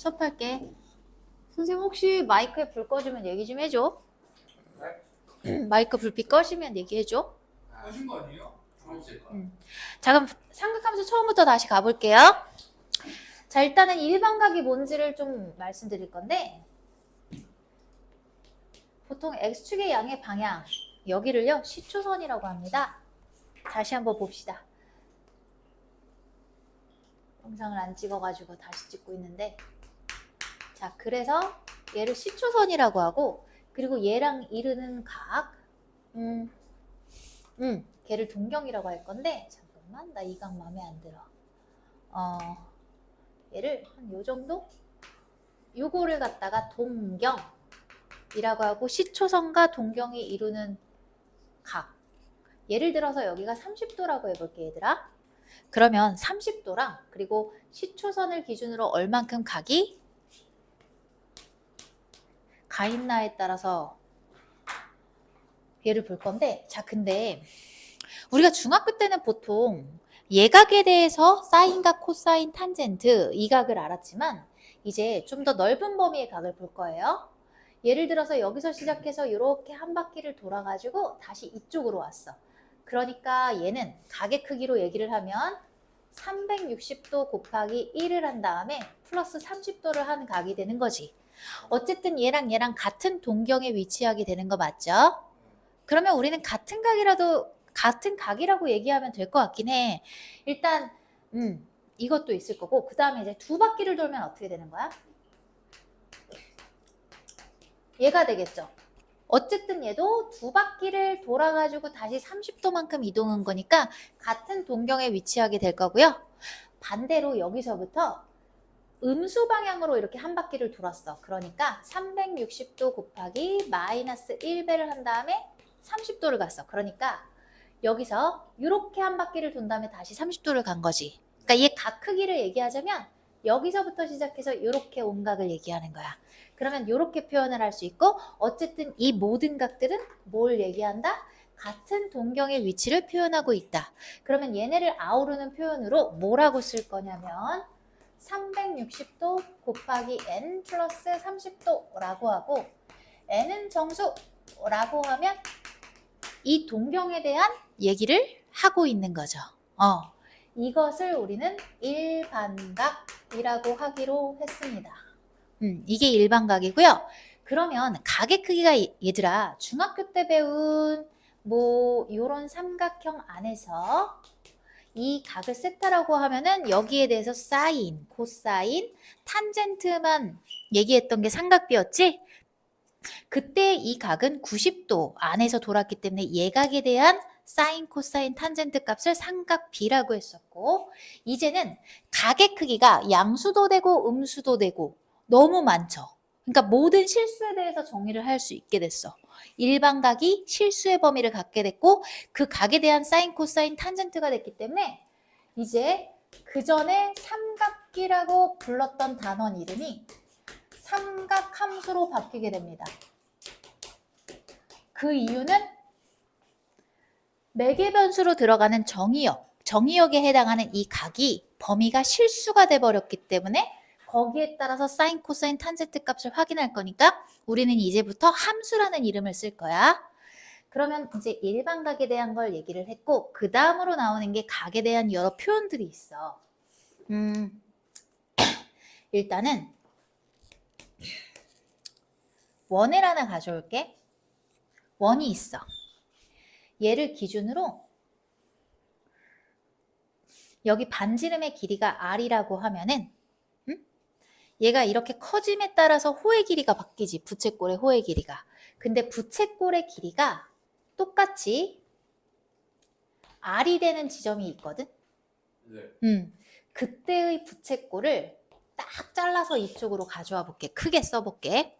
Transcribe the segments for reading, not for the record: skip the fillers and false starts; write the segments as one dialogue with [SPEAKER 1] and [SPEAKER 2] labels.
[SPEAKER 1] 수업할게. 선생님 혹시 마이크에 불 꺼주면 얘기 좀 해줘. 마이크 불빛 꺼지면 얘기해줘.
[SPEAKER 2] 꺼진 거 아니에요?
[SPEAKER 1] 자, 그럼 삼각함수 처음부터 다시 가볼게요. 자, 일단은 일반각이 뭔지를 좀 말씀드릴 건데, 보통 X축의 양의 방향, 여기를요 시초선이라고 합니다. 다시 한번 봅시다. 영상을 안 찍어가지고 다시 찍고 있는데, 자, 그래서 얘를 시초선이라고 하고, 그리고 얘랑 이르는 각, 걔를 동경이라고 할 건데, 잠깐만, 나 이 각 마음에 안 들어. 얘를 한 요 정도? 요거를 갖다가 동경이라고 하고, 시초선과 동경이 이루는 각. 예를 들어서 여기가 30도라고 해볼게, 얘들아. 그러면 30도랑 그리고 시초선을 기준으로 얼만큼 각이 가 있나에 따라서 얘를 볼 건데, 자, 근데 우리가 중학교 때는 보통 예각에 대해서 사인각, 코사인, 탄젠트 이 각을 알았지만 이제 좀 더 넓은 범위의 각을 볼 거예요. 예를 들어서 여기서 시작해서 이렇게 한 바퀴를 돌아가지고 다시 이쪽으로 왔어. 그러니까 얘는 각의 크기로 얘기를 하면 360도 곱하기 1을 한 다음에 플러스 30도를 한 각이 되는 거지. 어쨌든 얘랑 같은 동경에 위치하게 되는 거 맞죠? 그러면 우리는 같은 각이라고 얘기하면 될 것 같긴 해. 일단 이것도 있을 거고, 그 다음에 이제 두 바퀴를 돌면 어떻게 되는 거야? 얘가 되겠죠. 어쨌든 얘도 두 바퀴를 돌아가지고 다시 30도만큼 이동한 거니까 같은 동경에 위치하게 될 거고요. 반대로 여기서부터 음수 방향으로 이렇게 한 바퀴를 돌았어. 그러니까 360도 곱하기 마이너스 1배를 한 다음에 30도를 갔어. 그러니까 여기서 이렇게 한 바퀴를 돈 다음에 다시 30도를 간 거지. 그러니까 얘 각 크기를 얘기하자면 여기서부터 시작해서 이렇게 온 각을 얘기하는 거야. 그러면 이렇게 표현을 할 수 있고, 어쨌든 이 모든 각들은 뭘 얘기한다? 같은 동경의 위치를 표현하고 있다. 그러면 얘네를 아우르는 표현으로 뭐라고 쓸 거냐면 360도 곱하기 n 플러스 30도라고 하고, n은 정수라고 하면 이 동경에 대한 얘기를 하고 있는 거죠. 이것을 우리는 일반각이라고 하기로 했습니다. 이게 일반각이고요. 그러면 각의 크기가 얘들아 중학교 때 배운 뭐 요런 삼각형 안에서 이 각을 세타라고 하면은 여기에 대해서 사인, 코사인, 탄젠트만 얘기했던 게 삼각비였지? 그때 이 각은 90도 안에서 돌았기 때문에 예각에 대한 사인, 코사인, 탄젠트 값을 삼각비라고 했었고, 이제는 각의 크기가 양수도 되고 음수도 되고 너무 많죠. 그러니까 모든 실수에 대해서 정의를 할 수 있게 됐어. 일반각이 실수의 범위를 갖게 됐고, 그 각에 대한 사인, 코사인, 탄젠트가 됐기 때문에 이제 그 전에 삼각기라고 불렀던 단원 이름이 삼각함수로 바뀌게 됩니다. 그 이유는 매개변수로 들어가는 정의역에 해당하는 이 각이 범위가 실수가 돼버렸기 때문에 거기에 따라서 사인, 코사인, 탄젠트 값을 확인할 거니까 우리는 이제부터 함수라는 이름을 쓸 거야. 그러면 이제 일반각에 대한 걸 얘기를 했고, 그 다음으로 나오는 게 각에 대한 여러 표현들이 있어. 일단은 원을 하나 가져올게. 원이 있어. 얘를 기준으로 여기 반지름의 길이가 r이라고 하면은 얘가 이렇게 커짐에 따라서 호의 길이가 바뀌지. 부채꼴의 호의 길이가. 근데 부채꼴의 길이가 똑같이 r이 되는 지점이 있거든.
[SPEAKER 2] 네.
[SPEAKER 1] 그때의 부채꼴을 딱 잘라서 이쪽으로 가져와 볼게. 크게 써볼게.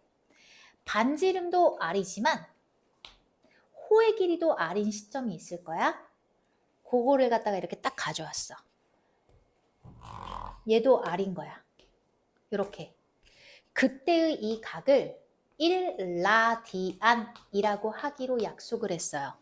[SPEAKER 1] 반지름도 r이지만 호의 길이도 r인 시점이 있을 거야. 그거를 갖다가 이렇게 딱 가져왔어. 얘도 r인 거야. 이렇게. 그때의 이 각을 1라디안이라고 하기로 약속을 했어요.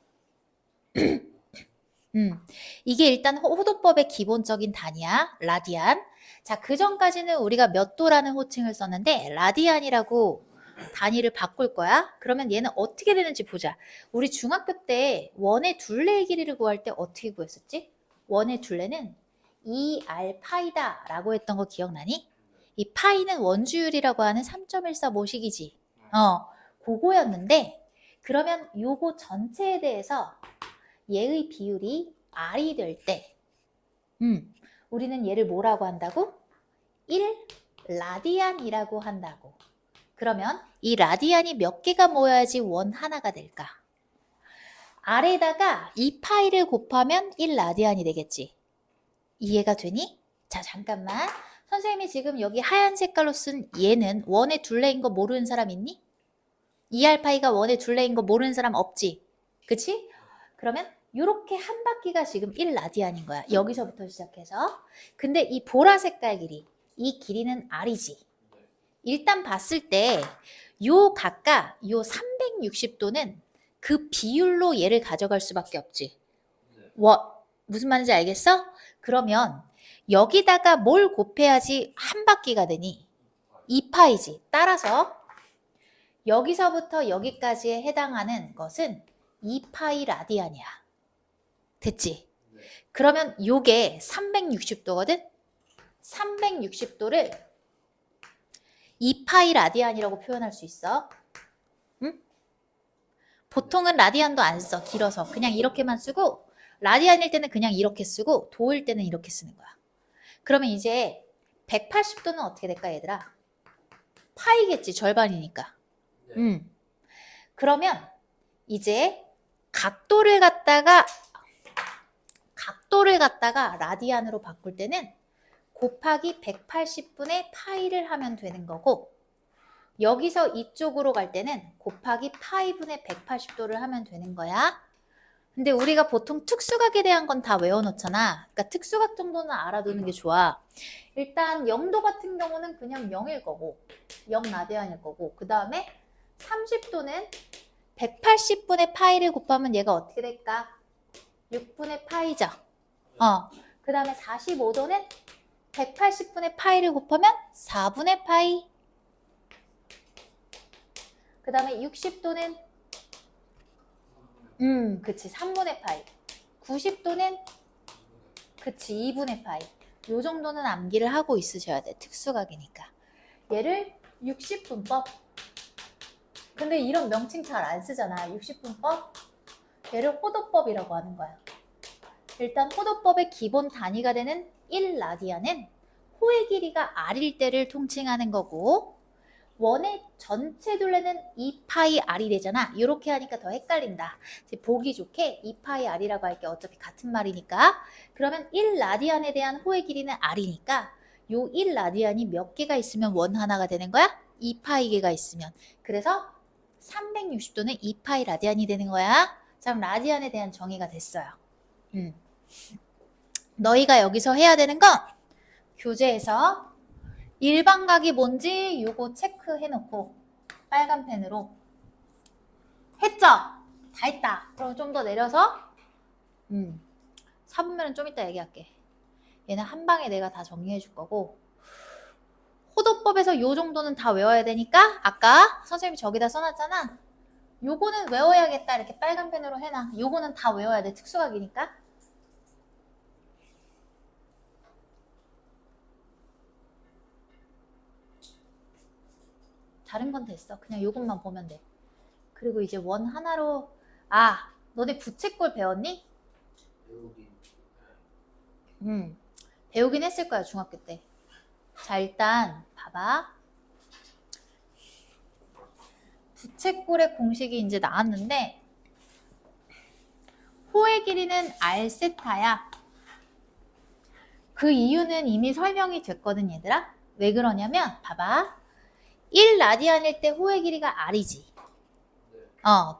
[SPEAKER 1] 이게 일단 호도법의 기본적인 단위야. 라디안. 자, 그 전까지는 우리가 몇 도라는 호칭을 썼는데 라디안이라고 단위를 바꿀 거야. 그러면 얘는 어떻게 되는지 보자. 우리 중학교 때 원의 둘레의 길이를 구할 때 어떻게 구했었지? 원의 둘레는 2r 파이다 라고 했던 거 기억나니? 이 파이는 원주율이라고 하는 3.14 모식이지. 그거였는데 그러면 요거 전체에 대해서 얘의 비율이 r이 될 때 우리는 얘를 뭐라고 한다고? 1 라디안이라고 한다고. 그러면 이 라디안이 몇 개가 모여야지 원 하나가 될까? R에다가 이 파이를 곱하면 1 라디안이 되겠지. 이해가 되니? 자, 잠깐만. 선생님이 지금 여기 하얀 색깔로 쓴 얘는 원의 둘레인 거 모르는 사람 있니? 2R 파이가 원의 둘레인 거 모르는 사람 없지? 그치? 그러면 이렇게 한 바퀴가 지금 1 라디안인 거야. 여기서부터 시작해서. 근데 이 보라 색깔 길이, 이 길이는 R이지. 일단 봤을 때 요 각각 요 360도는 그 비율로 얘를 가져갈 수밖에 없지. 무슨 말인지 알겠어? 그러면 여기다가 뭘 곱해야지 한 바퀴가 되니? 2파이지. 따라서 여기서부터 여기까지에 해당하는 것은 2파이 라디안이야. 됐지? 그러면 요게 360도거든? 360도를 2파이 라디안이라고 표현할 수 있어. 응? 보통은 라디안도 안 써. 길어서. 그냥 이렇게만 쓰고 라디안일 때는 그냥 이렇게 쓰고 도일 때는 이렇게 쓰는 거야. 그러면 이제 180도는 어떻게 될까 얘들아? 파이겠지. 절반이니까. 그러면 이제 각도를 갖다가 라디안으로 바꿀 때는 곱하기 180분의 파이를 하면 되는 거고 여기서 이쪽으로 갈 때는 곱하기 파이분의 180도를 하면 되는 거야. 근데 우리가 보통 특수각에 대한 건 다 외워놓잖아. 그러니까 특수각 정도는 알아두는 게 좋아. 일단 0도 같은 경우는 그냥 0일 거고 0 라디안일 거고 그 다음에 30도는 180분의 파이를 곱하면 얘가 어떻게 될까? 6분의 파이죠. 그 다음에 45도는 180분의 파이를 곱하면 4분의 파이. 그 다음에 60도는 그치 3분의 파이. 90도는 그치 2분의 파이. 요 정도는 암기를 하고 있으셔야 돼. 특수각이니까. 얘를 60분법. 근데 이런 명칭 잘 안 쓰잖아. 60분법. 얘를 호도법이라고 하는 거야. 일단 호도법의 기본 단위가 되는 1 라디안은 호의 길이가 R일 때를 통칭하는 거고 원의 전체 둘레는 2파이 R이 되잖아. 이렇게 하니까 더 헷갈린다. 보기 좋게 2파이 R이라고 할게. 어차피 같은 말이니까. 그러면 1 라디안에 대한 호의 길이는 R이니까 요 1 라디안이 몇 개가 있으면 원 하나가 되는 거야? 2파이 개가 있으면. 그래서 360도는 2파이 라디안이 되는 거야. 자, 그럼 라디안에 대한 정의가 됐어요. 너희가 여기서 해야 되는 건 교재에서 일반각이 뭔지 요거 체크해놓고 빨간 펜으로 했죠? 다 했다. 그럼 좀 더 내려서 4분면은 좀 이따 얘기할게. 얘는 한 방에 내가 다 정리해 줄 거고 호도법에서 요 정도는 다 외워야 되니까 아까 선생님이 저기다 써놨잖아. 요거는 외워야겠다. 이렇게 빨간 펜으로 해놔. 요거는 다 외워야 돼. 특수각이니까. 다른 건 됐어. 그냥 요것만 보면 돼. 그리고 이제 원 하나로 너네 부채꼴 배웠니? 배우긴 했을 거야 중학교 때. 자 일단 봐봐. 부채꼴의 공식이 이제 나왔는데 호의 길이는 R 세타야. 그 이유는 이미 설명이 됐거든 얘들아. 왜 그러냐면 봐봐. 1 라디안일 때 호의 길이가 R이지.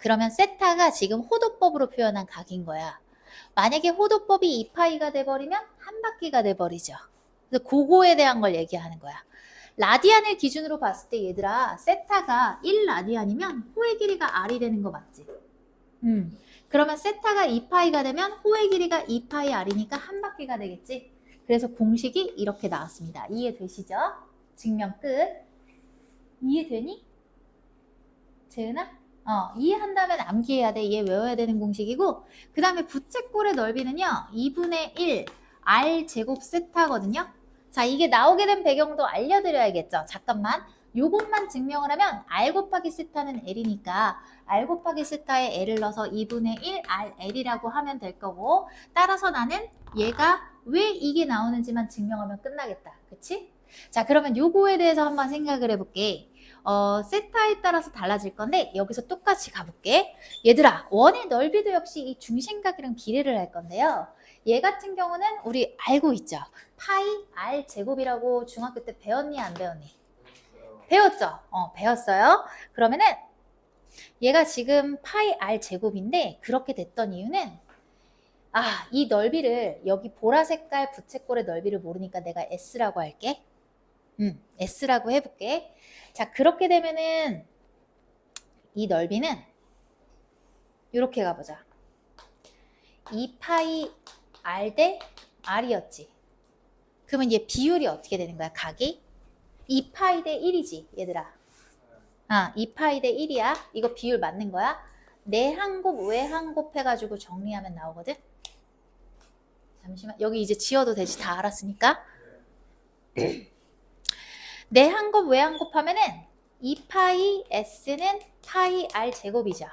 [SPEAKER 1] 그러면 세타가 지금 호도법으로 표현한 각인 거야. 만약에 호도법이 2파이가 돼버리면 한 바퀴가 돼버리죠. 그래서 그거에 대한 걸 얘기하는 거야. 라디안을 기준으로 봤을 때 얘들아 세타가 1 라디안이면 호의 길이가 R이 되는 거 맞지? 그러면 세타가 2파이가 되면 호의 길이가 2파이 r이니까 한 바퀴가 되겠지. 그래서 공식이 이렇게 나왔습니다. 이해되시죠? 증명 끝. 이해되니? 재은아? 이해한다면 암기해야 돼. 얘 외워야 되는 공식이고, 그 다음에 부채꼴의 넓이는요 2분의 1 r 제곱 세타거든요. 자, 이게 나오게 된 배경도 알려드려야겠죠. 잠깐만, 요것만 증명을 하면 r 곱하기 세타는 l이니까 r 곱하기 세타에 l을 넣어서 2분의 1 rl이라고 하면 될 거고, 따라서 나는 얘가 왜 이게 나오는지만 증명하면 끝나겠다. 그치? 자, 그러면 요거에 대해서 한번 생각을 해볼게. 세타에 따라서 달라질 건데 여기서 똑같이 가볼게. 얘들아, 원의 넓이도 역시 이 중심각이랑 비례를 할 건데요. 얘 같은 경우는 우리 알고 있죠. 파이 r 제곱이라고 중학교 때 배웠니 안 배웠니? 배웠죠? 배웠어요. 그러면은 얘가 지금 파이 r 제곱인데 그렇게 됐던 이유는 이 넓이를 여기 보라 색깔 부채꼴의 넓이를 모르니까 내가 s라고 할게. s라고 해볼게. 자, 그렇게 되면은 이 넓이는 이렇게 가보자. 2파이 r 대 r이었지. 그러면 얘 비율이 어떻게 되는 거야? 각이? 2파이 대 1이지, 얘들아. 2파이 대 1이야. 이거 비율 맞는 거야. 내한 곱, 외한 곱 해가지고 정리하면 나오거든. 잠시만, 여기 이제 지워도 되지. 다 알았으니까. 내한 곱, 외한 곱 하면은 2파이 s는 파이 r 제곱이죠.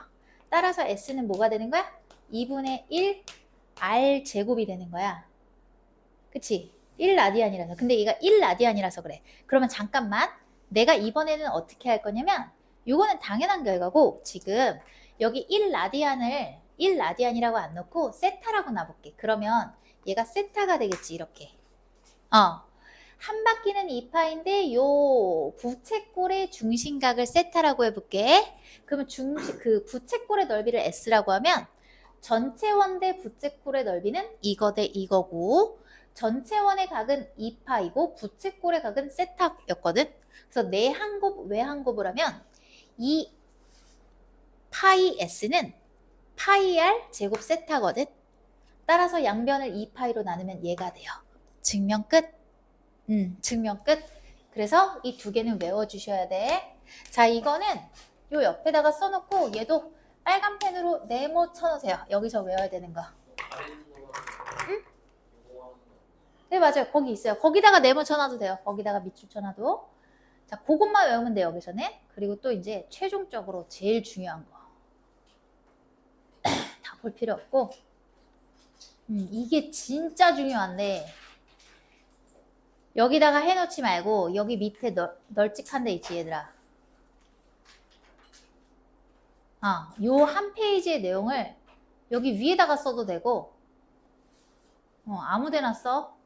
[SPEAKER 1] 따라서 s는 뭐가 되는 거야? 2분의 1 r 제곱이 되는 거야. 그치? 1라디안이라서. 근데 얘가 1라디안이라서 그래. 그러면 잠깐만, 내가 이번에는 어떻게 할 거냐면 요거는 당연한 결과고, 지금 여기 1라디안이라고 안 넣고 세타라고 놔볼게. 그러면 얘가 세타가 되겠지. 이렇게. 한 바퀴는 2파인데 요 부채꼴의 중심각을 세타라고 해볼게. 그러면 그 부채꼴의 넓이를 s라고 하면 전체 원 대 부채꼴의 넓이는 이거 대 이거고, 전체 원의 각은 2파이고 부채꼴의 각은 세타였거든. 그래서 내한 곱, 외한 곱을 하면 이 파이 s는 파이 r 제곱 세타거든. 따라서 양변을 2파이로 나누면 얘가 돼요. 증명 끝. 증명 끝. 그래서 이 두 개는 외워주셔야 돼. 자, 이거는 요 옆에다가 써놓고 얘도 빨간 펜으로 네모 쳐놓으세요. 여기서 외워야 되는 거. 응? 네, 맞아요. 거기 있어요. 거기다가 네모 쳐놔도 돼요. 거기다가 밑줄 쳐놔도. 자, 그것만 외우면 돼요, 여기서는. 그리고 또 이제 최종적으로 제일 중요한 거. 다 볼 필요 없고. 이게 진짜 중요한데, 여기다가 해놓지 말고 여기 밑에 널찍한 데 있지, 얘들아. 요 한 페이지의 내용을 여기 위에다가 써도 되고, 아무 데나 써.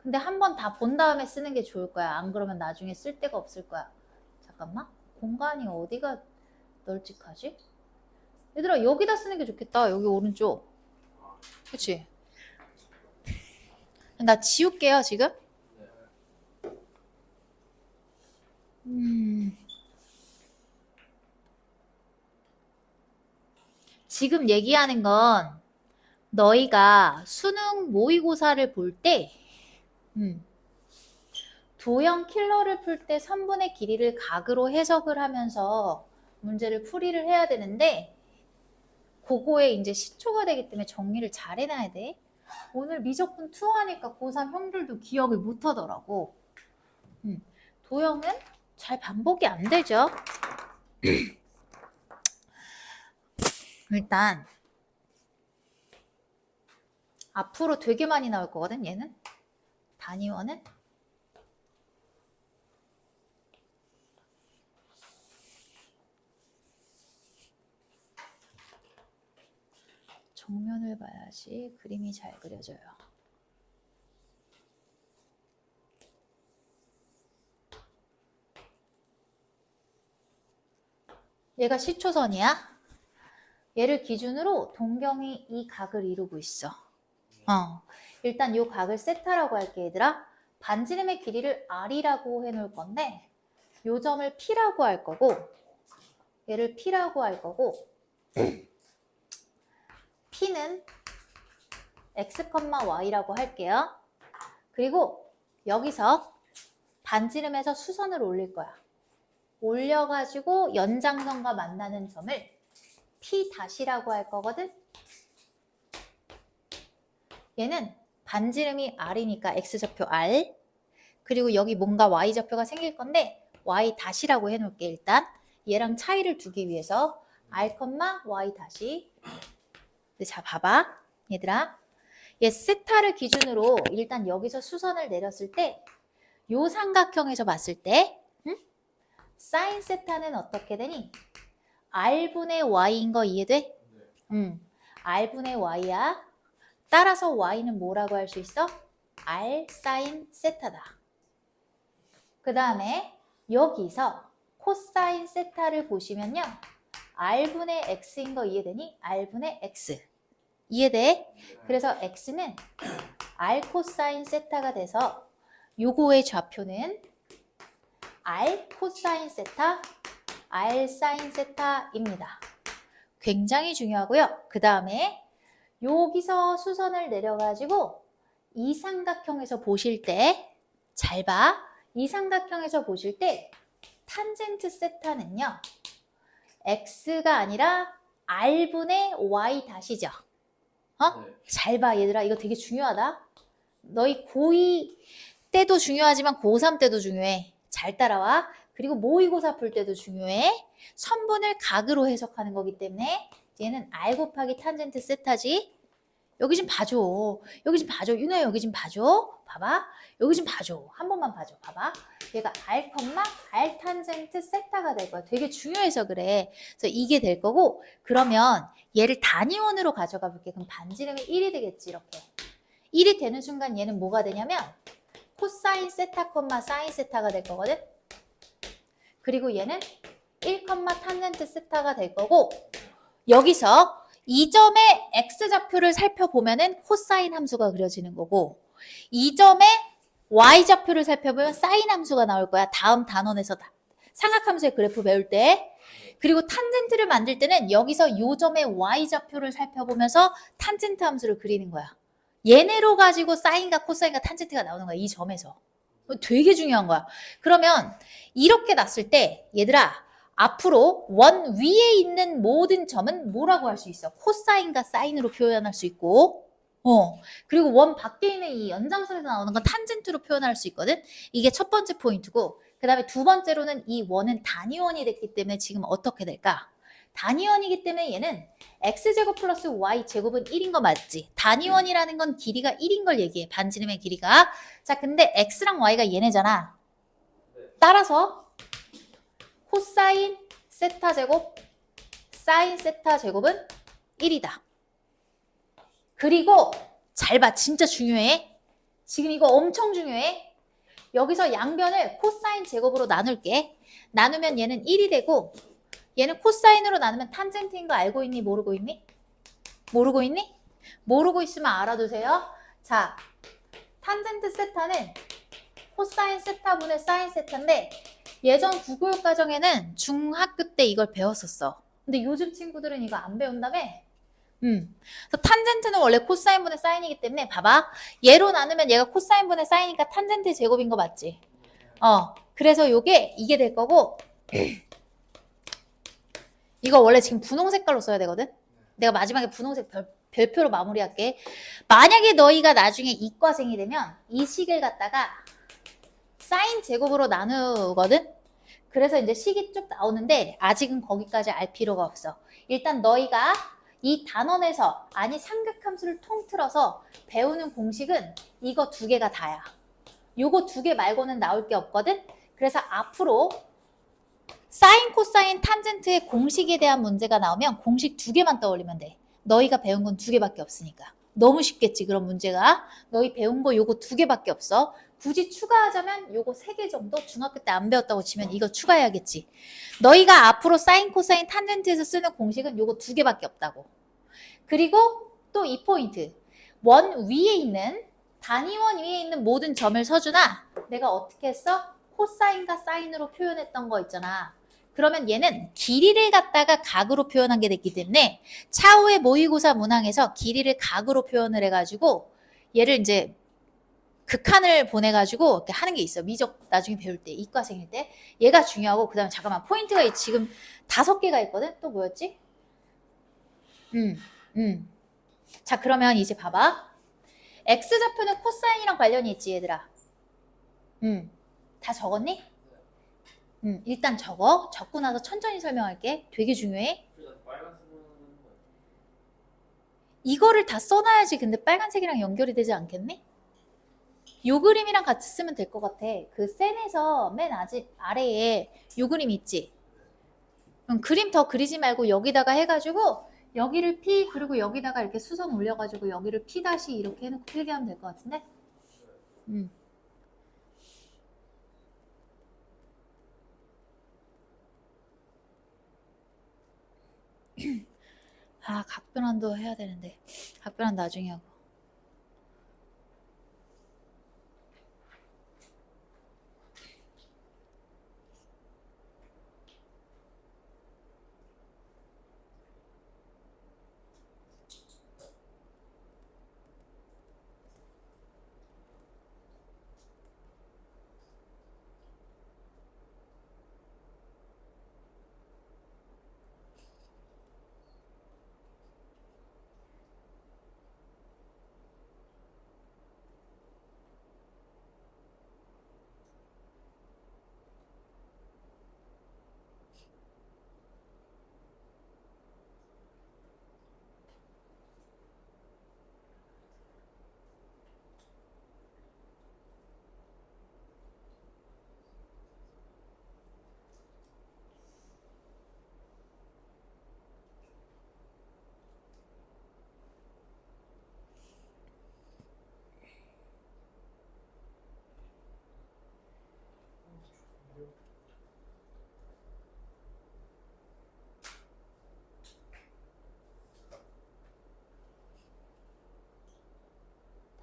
[SPEAKER 1] 근데 한 번 다 본 다음에 쓰는 게 좋을 거야. 안 그러면 나중에 쓸 데가 없을 거야. 잠깐만, 공간이 어디가 널찍하지? 얘들아, 여기다 쓰는 게 좋겠다. 여기 오른쪽. 그치? 나 지울게요, 지금. 지금 얘기하는 건 너희가 수능 모의고사를 볼 때, 도형 킬러를 풀 때 선분의 길이를 각으로 해석을 하면서 문제를 풀이를 해야 되는데, 그거에 이제 시초가 되기 때문에 정리를 잘 해놔야 돼. 오늘 미적분 투어하니까 고3 형들도 기억을 못 하더라고. 도형은 잘 반복이 안 되죠. 일단 앞으로 되게 많이 나올 거거든, 얘는. 단위원은. 정면을 봐야지 그림이 잘 그려져요. 얘가 시초선이야. 얘를 기준으로 동경이 이 각을 이루고 있어. 일단 이 각을 세타라고 할게, 얘들아. 반지름의 길이를 r이라고 해놓을 건데, 요 점을 p라고 할 거고, 얘를 p라고 할 거고, P는 X, Y라고 할게요. 그리고 여기서 반지름에서 수선을 올릴 거야. 올려가지고 연장선과 만나는 점을 P' 할 거거든. 얘는 반지름이 R이니까 X좌표 R, 그리고 여기 뭔가 Y좌표가 생길 건데 Y' 해놓을게. 일단 얘랑 차이를 두기 위해서 R, Y'. 자, 봐봐 얘들아, 얘 세타를 기준으로 일단 여기서 수선을 내렸을 때 요 삼각형에서 봤을 때 사인 세타는 어떻게 되니? R분의 Y인 거 이해돼? R분의 Y야. 따라서 Y는 뭐라고 할 수 있어? R 사인 세타다. 그 다음에 여기서 코사인 세타를 보시면요. R분의 X인 거 이해되니? R분의 X. 이해돼? 그래서 X는 R 코사인 세타가 돼서 요거의 좌표는 R 코사인 세타, R 사인 세타입니다. 굉장히 중요하고요. 그 다음에 여기서 수선을 내려가지고 이 삼각형에서 보실 때, 잘 봐. 이 삼각형에서 보실 때 탄젠트 세타는요. X가 아니라 R분의 Y''죠. 잘 봐 얘들아. 이거 되게 중요하다. 너희 고2 때도 중요하지만 고3 때도 중요해. 잘 따라와. 그리고 모의고사 풀 때도 중요해. 선분을 각으로 해석하는 거기 때문에 얘는 R 곱하기 탄젠트 세타지. 여기 좀 봐줘. 여기 좀 봐줘. 윤호야 여기 좀 봐줘. 봐봐. 여기 좀 봐줘. 한 번만 봐줘. 봐봐. 얘가 R, R 탄젠트 세타가 될 거야. 되게 중요해서 그래. 그래서 이게 될 거고, 그러면 얘를 단위원으로 가져가 볼게. 그럼 반지름이 1이 되겠지. 이렇게. 1이 되는 순간 얘는 뭐가 되냐면 코사인 세타, 사인 세타가 될 거거든. 그리고 얘는 1, 탄젠트 세타가 될 거고, 여기서 이 점의 X좌표를 살펴보면은 코사인 함수가 그려지는 거고, 이 점의 Y좌표를 살펴보면 사인 함수가 나올 거야. 다음 단원에서 삼각함수의 그래프 배울 때. 그리고 탄젠트를 만들 때는 여기서 이 점의 Y좌표를 살펴보면서 탄젠트 함수를 그리는 거야. 얘네로 가지고 사인과 코사인과 탄젠트가 나오는 거야. 이 점에서. 되게 중요한 거야. 그러면 이렇게 났을 때 얘들아, 앞으로 원 위에 있는 모든 점은 뭐라고 할 수 있어? 코사인과 사인으로 표현할 수 있고, 그리고 원 밖에 있는 이 연장선에서 나오는 건 탄젠트로 표현할 수 있거든. 이게 첫 번째 포인트고, 그 다음에 두 번째로는 이 원은 단위원이 됐기 때문에 지금 어떻게 될까? 단위원이기 때문에 얘는 x제곱 플러스 y제곱은 1인 거 맞지? 단위원이라는 건 길이가 1인 걸 얘기해. 반지름의 길이가. 자, 근데 x랑 y가 얘네잖아. 따라서 코사인 세타 제곱, 사인 세타 제곱은 1이다. 그리고 잘 봐. 진짜 중요해. 지금 이거 엄청 중요해. 여기서 양변을 코사인 제곱으로 나눌게. 나누면 얘는 1이 되고, 얘는 코사인으로 나누면 탄젠트인 거 알고 있니? 모르고 있니? 모르고 있니? 모르고 있으면 알아두세요. 자, 탄젠트 세타는 코사인 세타분의 사인 세타인데 예전 국어육 과정에는 중학교 때 이걸 배웠었어. 근데 요즘 친구들은 이거 안 배운다며? 그래서 탄젠트는 원래 코사인분의 사인이기 때문에 봐봐. 얘로 나누면 얘가 코사인분의 사인이니까 탄젠트 제곱인 거 맞지? 그래서 이게 될 거고 이거 원래 지금 분홍 색깔로 써야 되거든? 내가 마지막에 분홍색 별표로 마무리할게. 만약에 너희가 나중에 이과생이 되면 이 식을 갖다가 사인 제곱으로 나누거든? 그래서 이제 식이 쭉 나오는데 아직은 거기까지 알 필요가 없어. 일단 너희가 이 단원에서, 아니 삼각함수를 통틀어서 배우는 공식은 이거 두 개가 다야. 요거 두 개 말고는 나올 게 없거든? 그래서 앞으로 사인, 코사인, 탄젠트의 공식에 대한 문제가 나오면 공식 두 개만 떠올리면 돼. 너희가 배운 건 두 개밖에 없으니까. 너무 쉽겠지, 그런 문제가. 너희 배운 거 요거 두 개밖에 없어. 굳이 추가하자면 요거 세 개 정도 중학교 때 안 배웠다고 치면 이거 추가해야겠지. 너희가 앞으로 사인, 코사인, 탄젠트에서 쓰는 공식은 요거 두 개밖에 없다고. 그리고 또 이 포인트. 원 위에 있는, 단위원 위에 있는 모든 점을 서준아, 내가 어떻게 했어? 코사인과 사인으로 표현했던 거 있잖아. 그러면 얘는 길이를 갖다가 각으로 표현한 게 됐기 때문에 차후의 모의고사 문항에서 길이를 각으로 표현을 해가지고 얘를 이제 극한을 보내가지고 이렇게 하는 게 있어. 미적 나중에 배울 때, 이과생일 때. 얘가 중요하고, 그 다음에 잠깐만, 포인트가 지금 5개가 있거든? 또 뭐였지? 자, 그러면 이제 봐봐. X좌표는 코사인이랑 관련이 있지, 얘들아. 다 적었니? 일단 적어. 적고 나서 천천히 설명할게. 되게 중요해. 이거를 다 써놔야지 근데 빨간색이랑 연결이 되지 않겠니? 요 그림이랑 같이 쓰면 될 것 같아. 그 센에서 맨 아래에 요 그림 있지? 그림 더 그리지 말고 여기다가 해가지고 여기를 P 그리고 여기다가 이렇게 수선 올려가지고 여기를 P 다시 이렇게 해놓고 필기하면 될 것 같은데? 아, 각변환도 해야 되는데 각변환 나중에 하고.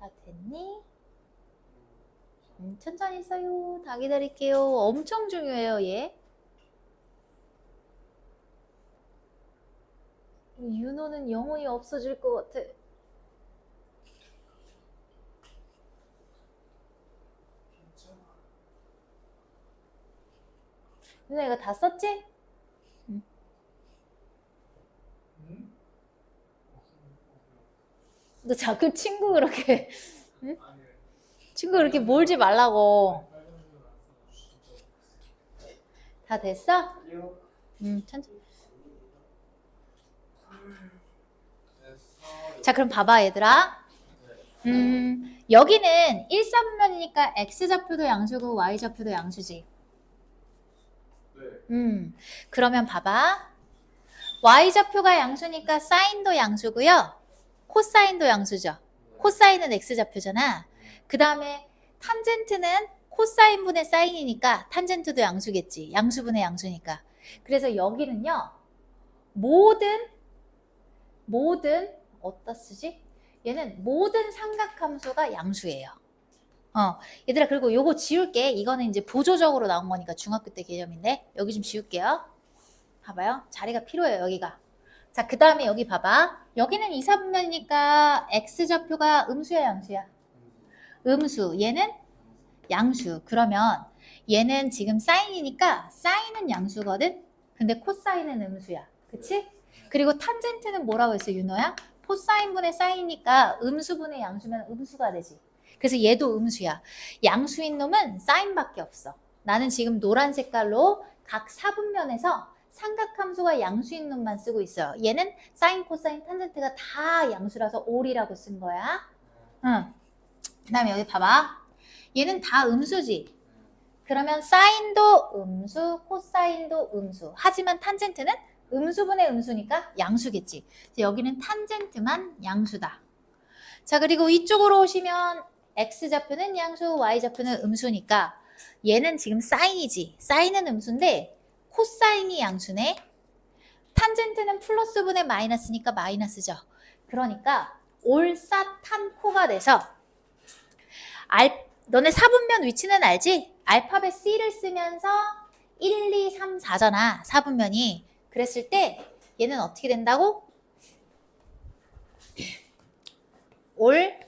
[SPEAKER 1] 다 됐니? 천천히 써요. 다 기다릴게요. 엄청 중요해요, 얘. 윤호는 영혼이 없어질 것 같아. 윤호 이거 다 썼지? 너 자꾸 친구 그렇게 응? 친구 그렇게 몰지 말라고. 다 됐어? 천천히. 자, 그럼 봐봐, 얘들아. 여기는 1사분면이니까 X좌표도 양수고 Y좌표도 양수지. 그러면 봐봐. Y좌표가 양수니까 사인도 양수고요. 코사인도 양수죠. 코사인은 X좌표잖아. 그 다음에 탄젠트는 코사인분의 사인이니까 탄젠트도 양수겠지. 양수분의 양수니까. 그래서 여기는요. 모든 어디다 쓰지? 얘는 모든 삼각함수가 양수예요. 얘들아, 그리고 요거 지울게. 이거는 이제 보조적으로 나온 거니까 중학교 때 개념인데 여기 좀 지울게요. 봐봐요. 자리가 필요해요, 여기가. 자, 그 다음에 여기 봐봐. 여기는 이사분면이니까 X좌표가 음수야, 양수야? 음수. 얘는 양수. 그러면 얘는 지금 사인이니까 사인은 양수거든? 근데 코사인은 음수야. 그치? 그리고 탄젠트는 뭐라고 했어, 윤호야? 코사인분의 사인이니까 음수분의 양수면 음수가 되지. 그래서 얘도 음수야. 양수인 놈은 사인밖에 없어. 나는 지금 노란 색깔로 각 사분면에서 삼각함수가 양수인 놈만 쓰고 있어요. 얘는 사인, 코사인, 탄젠트가 다 양수라서 올이라고 쓴 거야. 그 다음에 여기 봐봐. 얘는 다 음수지. 그러면 사인도 음수, 코사인도 음수. 하지만 탄젠트는 음수분의 음수니까 양수겠지. 여기는 탄젠트만 양수다. 자, 그리고 이쪽으로 오시면 X좌표는 양수, Y좌표는 음수니까 얘는 지금 사인이지. 사인은 음수인데 코사인이 양수네. 탄젠트는 플러스분의 마이너스니까 마이너스죠. 그러니까 올사탄코가 돼서 너네 사분면 위치는 알지? 알파벳 C를 쓰면서 1, 2, 3, 4잖아. 4분면이. 그랬을 때 얘는 어떻게 된다고? 올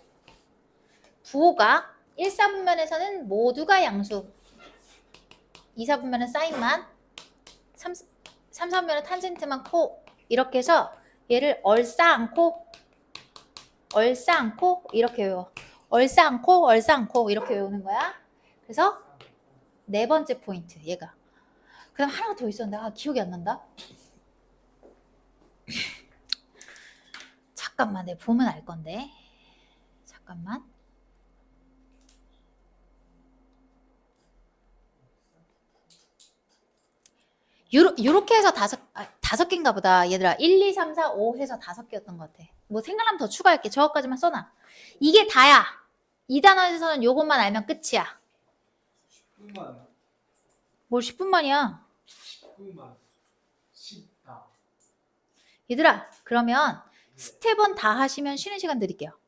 [SPEAKER 1] 부호가 1, 4분면에서는 모두가 양수, 2, 4분면은 사인만, 3, 4분면은 탄젠트만 코, 이렇게 해서 얘를 얼싸안고 이렇게 외워. 얼싸안고 이렇게 외우는 거야. 그래서 네 번째 포인트 얘가. 그다음 하나가 더 있었는데 기억이 안 난다. 잠깐만, 내가 보면 알 건데. 잠깐만. 요렇게 해서 다섯 개인가 보다. 얘들아, 1, 2, 3, 4, 5 해서 5개였던 것 같아. 뭐 생각나면 더 추가할게. 저거까지만 써놔. 이게 다야. 이 단원에서는 요것만 알면 끝이야.
[SPEAKER 2] 10분만.
[SPEAKER 1] 뭘 10분만이야.
[SPEAKER 2] 10분만. 10다.
[SPEAKER 1] 얘들아, 그러면 스텝1 다 하시면 쉬는 시간 드릴게요.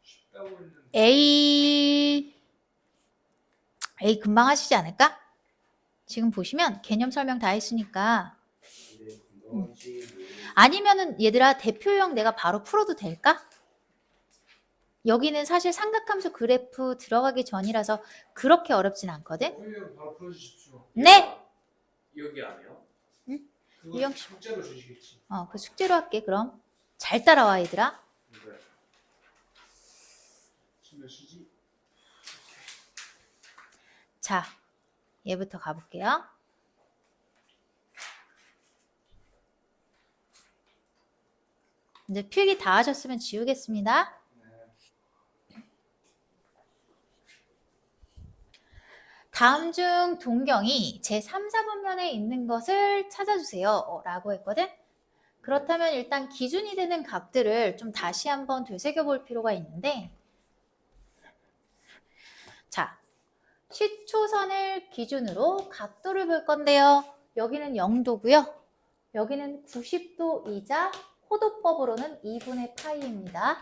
[SPEAKER 2] 쉽다고 했는데.
[SPEAKER 1] A 금방 하시지 않을까? 지금 보시면 개념 설명 다 했으니까. 아니면은 얘들아, 대표형 내가 바로 풀어도 될까? 여기는 사실 삼각함수 그래프 들어가기 전이라서 그렇게 어렵진 않거든?
[SPEAKER 2] 선생님 바로 풀어주십시오.
[SPEAKER 1] 네!
[SPEAKER 3] 여기 안 해요?
[SPEAKER 2] 그거
[SPEAKER 1] 유영
[SPEAKER 2] 숙제로 주시겠지.
[SPEAKER 1] 그 숙제로 할게, 그럼. 잘 따라와, 얘들아.
[SPEAKER 3] 네.
[SPEAKER 2] 지금 몇 시지?
[SPEAKER 1] 자, 얘부터 가볼게요. 이제 필기 다 하셨으면 지우겠습니다. 다음 중 동경이 제3, 4분면에 있는 것을 찾아주세요. 라고 했거든? 그렇다면 일단 기준이 되는 값들을 좀 다시 한번 되새겨 볼 필요가 있는데, 자, 시초선을 기준으로 각도를 볼 건데요. 여기는 0도고요. 여기는 90도이자 호도법으로는 2분의 파이입니다.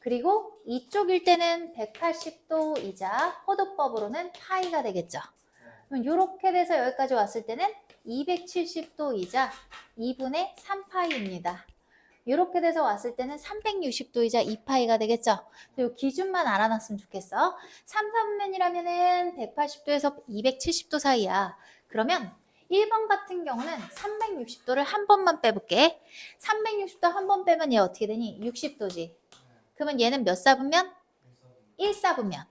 [SPEAKER 1] 그리고 이쪽일 때는 180도이자 호도법으로는 파이가 되겠죠. 그럼 이렇게 돼서 여기까지 왔을 때는 270도이자 2분의 3파이입니다. 이렇게 돼서 왔을 때는 360도이자 2파이가 되겠죠. 이 기준만 알아놨으면 좋겠어. 3, 4분면이라면은 180도에서 270도 사이야. 그러면 1번 같은 경우는 360도를 한 번만 빼볼게. 360도 한 번 빼면 얘 어떻게 되니? 60도지. 그러면 얘는 몇 사분면? 1사분면.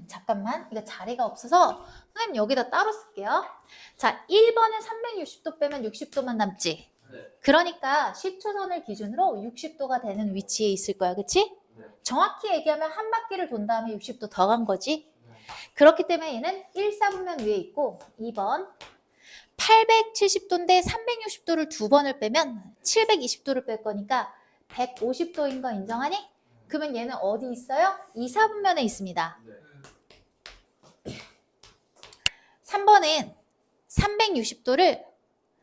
[SPEAKER 1] 잠깐만. 이거 자리가 없어서 선생님 여기다 따로 쓸게요. 자, 1번은 360도 빼면 60도만 남지.
[SPEAKER 3] 네.
[SPEAKER 1] 그러니까 시초선을 기준으로 60도가 되는 위치에 있을 거야. 그치?
[SPEAKER 3] 네.
[SPEAKER 1] 정확히 얘기하면 한 바퀴를 돈 다음에 60도 더 간 거지.
[SPEAKER 3] 네.
[SPEAKER 1] 그렇기 때문에 얘는 1사분면 위에 있고 2번 870도인데 360도를 두 번을 빼면 720도를 뺄 거니까 150도인 거 인정하니? 그러면 얘는 어디 있어요? 2사분면에 있습니다.
[SPEAKER 3] 네.
[SPEAKER 1] 3번은 360도를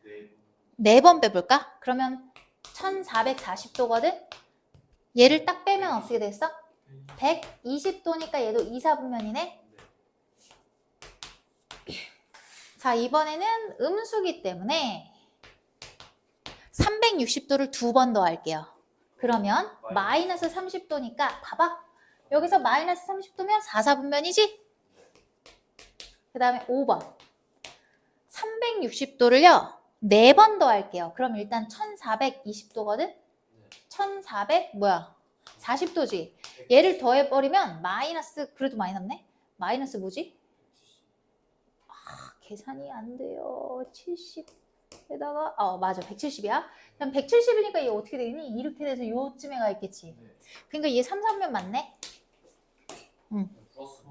[SPEAKER 3] 네.
[SPEAKER 1] 4번 빼볼까? 그러면 1440도거든? 얘를 딱 빼면 어떻게 됐어? 120도니까 얘도 2사분면이네? 자, 이번에는 음수기 때문에 360도를 두 번 더 할게요. 그러면 마이너스 30도니까 봐봐. 여기서 마이너스 30도면 4사분면이지? 그 다음에 5번 360도를요 4번 더 할게요. 그럼 일단 1420도거든? 40도지? 얘를 더해버리면 마이너스, 그래도 많이 남네? 마이너스 뭐지? 계산이 안 돼요. 70에다가 맞아, 170이야. 그럼 170이니까 얘 어떻게 되니? 이렇게 돼서 요쯤에 가 있겠지. 그러니까 얘 3, 4면 맞네?
[SPEAKER 3] 플러스.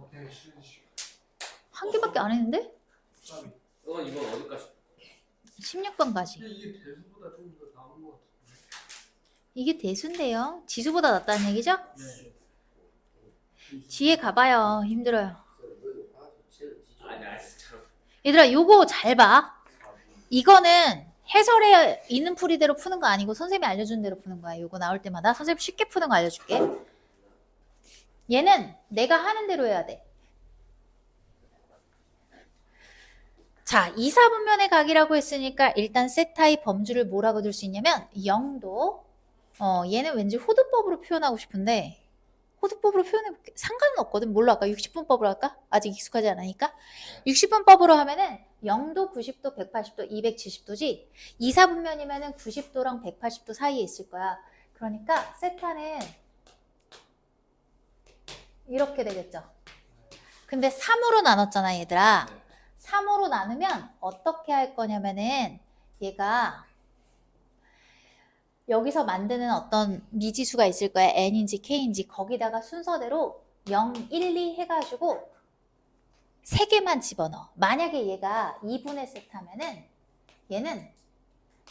[SPEAKER 1] 한 개밖에 안 했는데?
[SPEAKER 3] 이건 어디까지?
[SPEAKER 1] 16번까지.
[SPEAKER 2] 근데 이게 대수보다 좀 더 나은 것 같은데.
[SPEAKER 1] 이게 대수인데요. 지수보다 낫다는 얘기죠?
[SPEAKER 2] 네.
[SPEAKER 1] 뒤에 가봐요. 힘들어요.
[SPEAKER 3] 아니 진짜.
[SPEAKER 1] 얘들아, 요거 잘 봐. 이거는 해설에 있는 풀이대로 푸는 거 아니고 선생님이 알려준 대로 푸는 거야. 요거 나올 때마다 선생님 쉽게 푸는 거 알려줄게. 얘는 내가 하는 대로 해야 돼. 자, 2, 4분면의 각이라고 했으니까 일단 세타의 범주를 뭐라고 둘 수 있냐면 0도 얘는 왠지 호두법으로 표현하고 싶은데 호두법으로 표현해볼게. 상관은 없거든. 뭘로 할까? 60분법으로 할까? 아직 익숙하지 않으니까. 60분법으로 하면은 0도, 90도, 180도, 270도지 2, 4분면이면은 90도랑 180도 사이에 있을 거야. 그러니까 세타는 이렇게 되겠죠. 근데 3으로 나눴잖아, 얘들아. 3으로 나누면 어떻게 할 거냐면은 얘가 여기서 만드는 어떤 미지수가 있을 거야. n인지 k인지 거기다가 순서대로 0, 1, 2 해가지고 3개만 집어넣어. 만약에 얘가 2분의 세타면은 얘는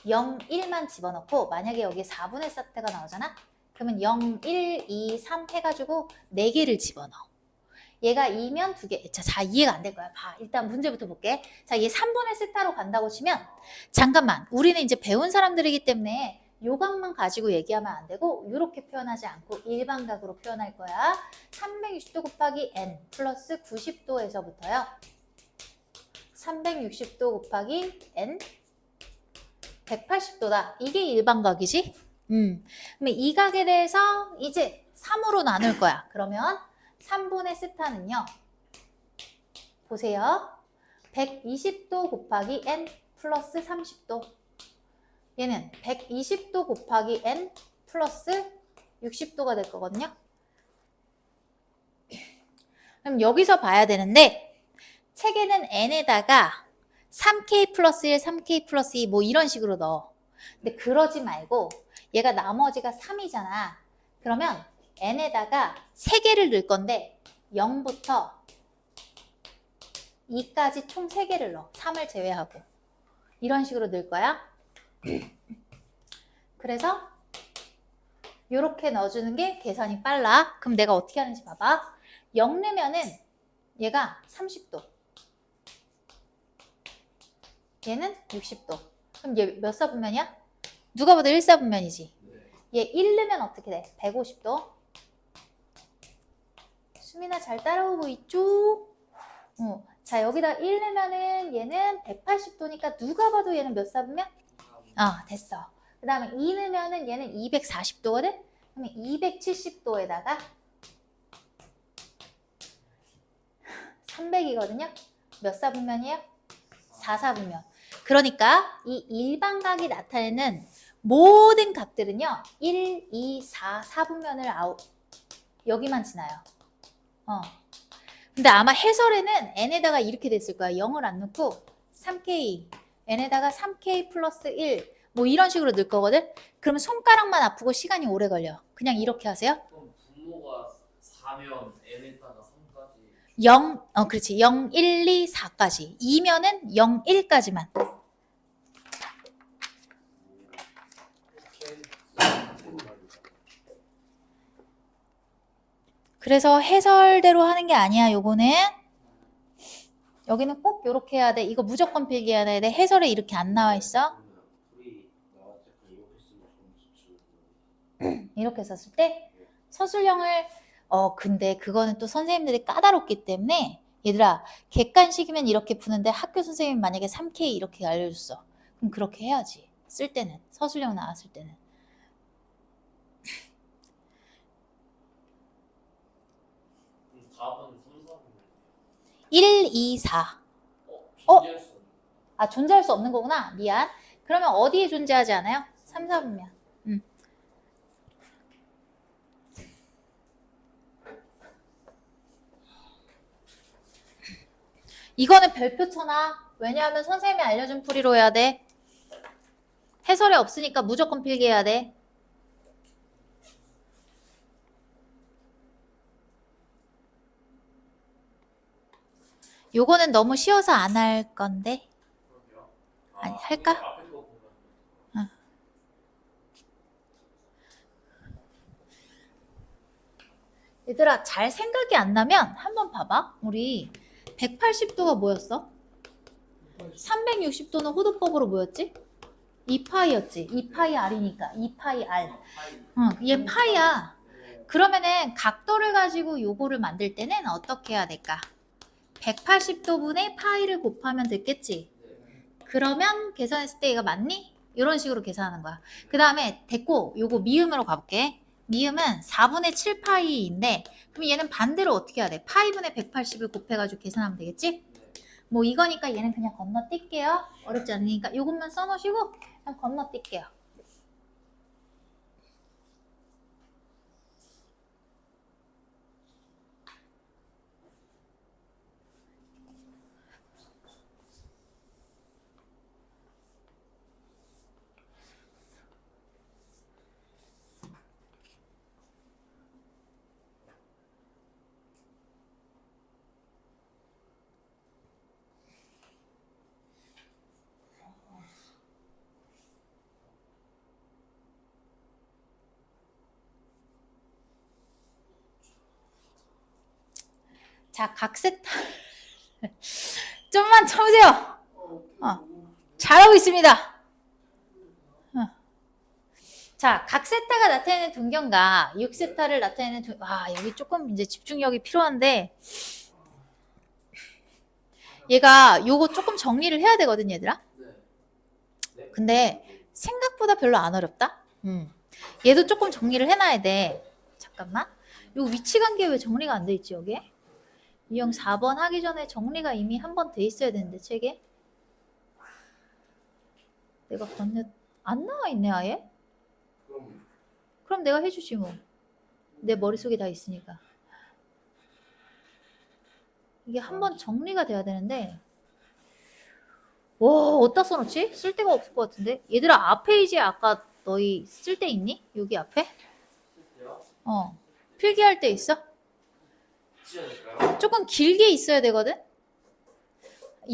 [SPEAKER 1] 0, 1만 집어넣고 만약에 여기 4분의 세타가 나오잖아? 그러면 0, 1, 2, 3 해가지고 4개를 집어넣어. 얘가 2면 2개. 자, 이해가 안 될 거야. 봐. 일단 문제부터 볼게. 자, 얘 3분의 세타로 간다고 치면 잠깐만. 우리는 이제 배운 사람들이기 때문에 요각만 가지고 얘기하면 안 되고 이렇게 표현하지 않고 일반각으로 표현할 거야. 360도 곱하기 n 플러스 90도에서부터요. 360도 곱하기 n 180도다. 이게 일반각이지? 그러면 이 각에 대해서 이제 3으로 나눌 거야. 그러면 3분의 세타는요. 보세요. 120도 곱하기 n 플러스 30도. 얘는 120도 곱하기 n 플러스 60도가 될 거거든요. 그럼 여기서 봐야 되는데 책에는 n에다가 3k 플러스 1, 3k 플러스 2 뭐 이런 식으로 넣어. 근데 그러지 말고 얘가 나머지가 3이잖아. 그러면 n에다가 3개를 넣을 건데 0부터 2까지 총 3개를 넣어. 3을 제외하고. 이런 식으로 넣을 거야. 그래서 이렇게 넣어주는 게 계산이 빨라. 그럼 내가 어떻게 하는지 봐봐. 0 넣으면은 얘가 30도. 얘는 60도. 그럼 얘 몇 사분면이야? 누가 봐도 1사분면이지. 얘 1 넣으면 어떻게 돼? 150도. 수민아 잘 따라오고 있죠? 자, 여기다 1 넣으면은 얘는 180도니까 누가 봐도 얘는 몇 사분면? 됐어. 그 다음에 2 넣으면은 얘는 240도거든? 그러면 270도에다가 300이거든요? 몇 사분면이에요? 4사분면. 그러니까 이 일반각이 나타내는 모든 각들은요. 1, 2, 4, 4분면을 여기만 지나요. 근데 아마 해설에는 n에다가 이렇게 됐을 거야. 0을 안 넣고 3k, n에다가 3k 플러스 1, 뭐 이런 식으로 넣을 거거든? 그러면 손가락만 아프고 시간이 오래 걸려. 그냥 이렇게 하세요.
[SPEAKER 3] 그럼 분모가 4면 n에다가 3까지
[SPEAKER 1] 0, 그렇지. 0, 1, 2, 4까지. 2면은 0, 1까지만. 그래서 해설대로 하는 게 아니야, 요거는. 여기는 꼭 요렇게 해야 돼. 이거 무조건 필기해야 돼. 해설에 이렇게 안 나와 있어. 이렇게 썼을 때 서술형을 근데 그거는 또 선생님들이 까다롭기 때문에 얘들아 객관식이면 이렇게 푸는데 학교 선생님이 만약에 3K 이렇게 알려줬어. 그럼 그렇게 해야지. 쓸 때는 서술형 나왔을 때는.
[SPEAKER 3] 답은 3, 4면
[SPEAKER 1] 1, 2, 4.
[SPEAKER 3] 존재할 수 없는
[SPEAKER 1] 존재할 수 없는 거구나. 미안. 그러면 어디에 존재하지 않아요? 3, 4분면. 이거는 별표 쳐놔. 왜냐하면 선생님이 알려준 풀이로 해야 돼. 해설에 없으니까 무조건 필기해야 돼. 요거는 너무 쉬워서 안 할 건데.
[SPEAKER 3] 그러게요.
[SPEAKER 1] 아니, 할까?
[SPEAKER 3] 앞에 거 보면
[SPEAKER 1] 얘들아 잘 생각이 안 나면 한번 봐봐. 우리 180도가 뭐였어? 360도는 호도법으로 뭐였지? 2파이였지. 2파이 R이니까 2파이 R. 얘 파이야. 그러면은 각도를 가지고 요거를 만들 때는 어떻게 해야 될까? 180도분의 파이를 곱하면 됐겠지?
[SPEAKER 3] 네.
[SPEAKER 1] 그러면 계산했을 때 얘가 맞니? 이런 식으로 계산하는 거야. 그 다음에 됐고 요거 미음으로 가볼게. 미음은 4분의 7 파이인데 그럼 얘는 반대로 어떻게 해야 돼? 파이분의 180을 곱해가지고 계산하면 되겠지?
[SPEAKER 3] 네.
[SPEAKER 1] 뭐 이거니까 얘는 그냥 건너뛸게요. 어렵지 않으니까 요것만 써놓으시고 그냥 건너뛸게요. 자, 각세타 좀만 참으세요. 잘하고 있습니다. 자, 각세타가 나타내는 동경과 6세타를 나타내는 여기 조금 이제 집중력이 필요한데 얘가 요거 조금 정리를 해야 되거든, 얘들아.
[SPEAKER 3] 네.
[SPEAKER 1] 근데 생각보다 별로 안 어렵다. 얘도 조금 정리를 해놔야 돼. 잠깐만. 요 위치 관계 왜 정리가 안 돼 있지, 여기에? 유형 4번 하기 전에 정리가 이미 한 번 돼 있어야 되는데, 책에. 내가 안 나와 있네, 아예? 그럼 내가 해주지, 뭐. 내 머릿속에 다 있으니까. 이게 한 번 정리가 돼야 되는데, 와, 어디다 써놓지? 쓸 데가 없을 것 같은데? 얘들아, 앞에 이제 아까 너희 쓸 데 있니? 여기 앞에?
[SPEAKER 3] 쓸게요.
[SPEAKER 1] 필기할 때 있어?
[SPEAKER 3] 있지 않을까요?
[SPEAKER 1] 조금 길게 있어야 되거든?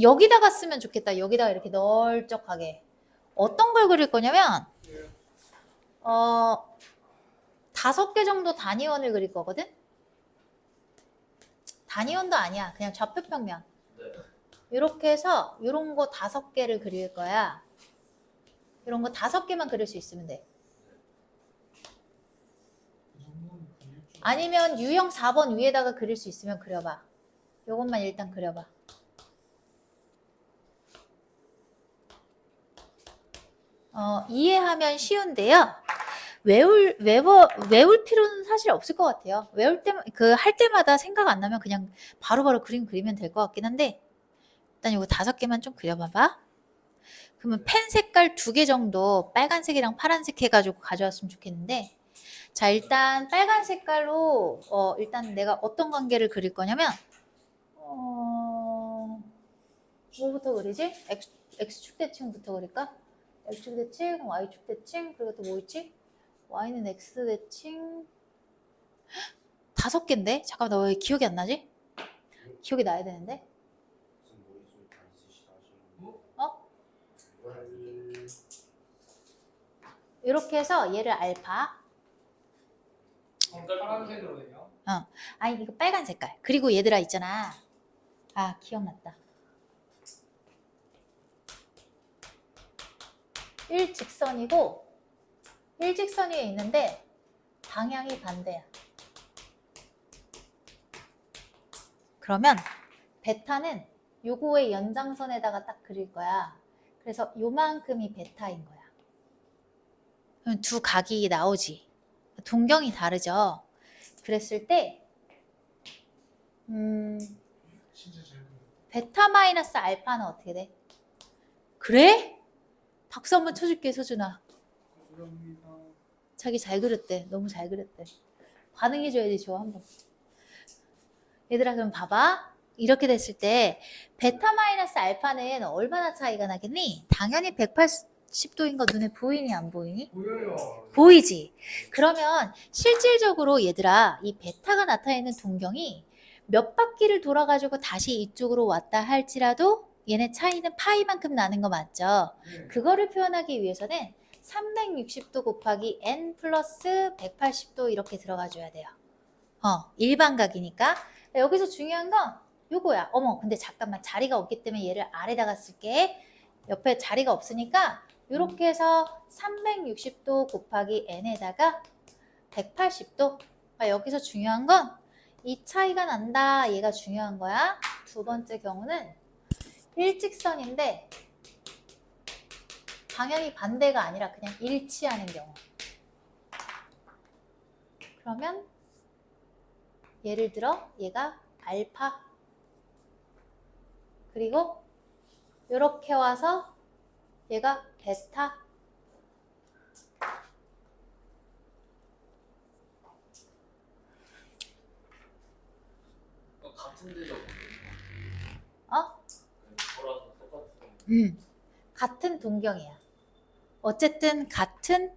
[SPEAKER 1] 여기다가 쓰면 좋겠다. 여기다가 이렇게 널쩍하게. 어떤 걸 그릴 거냐면, 5개 정도 단위원을 그릴 거거든? 단위원도 아니야. 그냥 좌표평면.
[SPEAKER 3] 네.
[SPEAKER 1] 이렇게 해서 이런 거 5개를 그릴 거야. 이런 거 5개만 그릴 수 있으면 돼. 아니면 유형 4번 위에다가 그릴 수 있으면 그려봐. 요것만 일단 그려봐. 이해하면 쉬운데요. 외울 필요는 사실 없을 것 같아요. 할 때마다 생각 안 나면 그냥 바로바로 그림 그리면 될 것 같긴 한데, 일단 이거 5개만 좀 그려봐봐. 그러면 펜 색깔 2개 정도 빨간색이랑 파란색 해가지고 가져왔으면 좋겠는데, 자, 일단 빨간 색깔로, 일단 내가 어떤 관계를 그릴 거냐면, 뭐부터 그리지? X축 대칭부터 그릴까? X축 대칭, Y축 대칭, 그리고 또 뭐 있지? Y는 X 대칭 5개인데? 잠깐만, 나 왜 기억이 안 나지? 기억이 나야 되는데? 이렇게 해서 얘를 알파.
[SPEAKER 2] 파란색으로 해요?
[SPEAKER 1] 아니, 이거 빨간 색깔. 그리고 얘들아 있잖아. 기억났다. 일직선이고, 일직선 위에 있는데 방향이 반대야. 그러면 베타는 요거의 연장선에다가 딱 그릴 거야. 그래서 요만큼이 베타인 거야. 그럼 두 각이 나오지. 동경이 다르죠. 그랬을 때
[SPEAKER 2] 진짜 잘 그려.
[SPEAKER 1] 베타 마이너스 알파는 어떻게 돼? 그래? 박수 한번 쳐줄게, 서준아.
[SPEAKER 2] 감사합니다.
[SPEAKER 1] 자기 잘 그렸대. 너무 잘 그렸대. 반응해줘야지, 저 한번. 얘들아, 그럼 봐봐. 이렇게 됐을 때 베타 마이너스 알파는 얼마나 차이가 나겠니? 당연히 180도인 거 눈에 보이니 안 보이니?
[SPEAKER 2] 보여요.
[SPEAKER 1] 보이지? 그러면 실질적으로 얘들아, 이 베타가 나타내는 동경이 몇 바퀴를 돌아가지고 다시 이쪽으로 왔다 할지라도 얘네 차이는 파이만큼 나는 거 맞죠?
[SPEAKER 2] 네.
[SPEAKER 1] 그거를 표현하기 위해서는 360도 곱하기 n 플러스 180도 이렇게 들어가 줘야 돼요. 일반각이니까. 여기서 중요한 건 요거야. 근데 잠깐만, 자리가 없기 때문에 얘를 아래다가 쓸게. 옆에 자리가 없으니까 이렇게 해서 360도 곱하기 n에다가 180도. 여기서 중요한 건 이 차이가 난다. 얘가 중요한 거야. 두 번째 경우는 일직선인데 방향이 반대가 아니라 그냥 일치하는 경우. 그러면 예를 들어 얘가 알파 그리고 이렇게 와서 얘가 베타
[SPEAKER 3] 같은 데죠.
[SPEAKER 1] 어?
[SPEAKER 3] 저랑 똑같은.
[SPEAKER 1] 같은 동경이야. 어쨌든 같은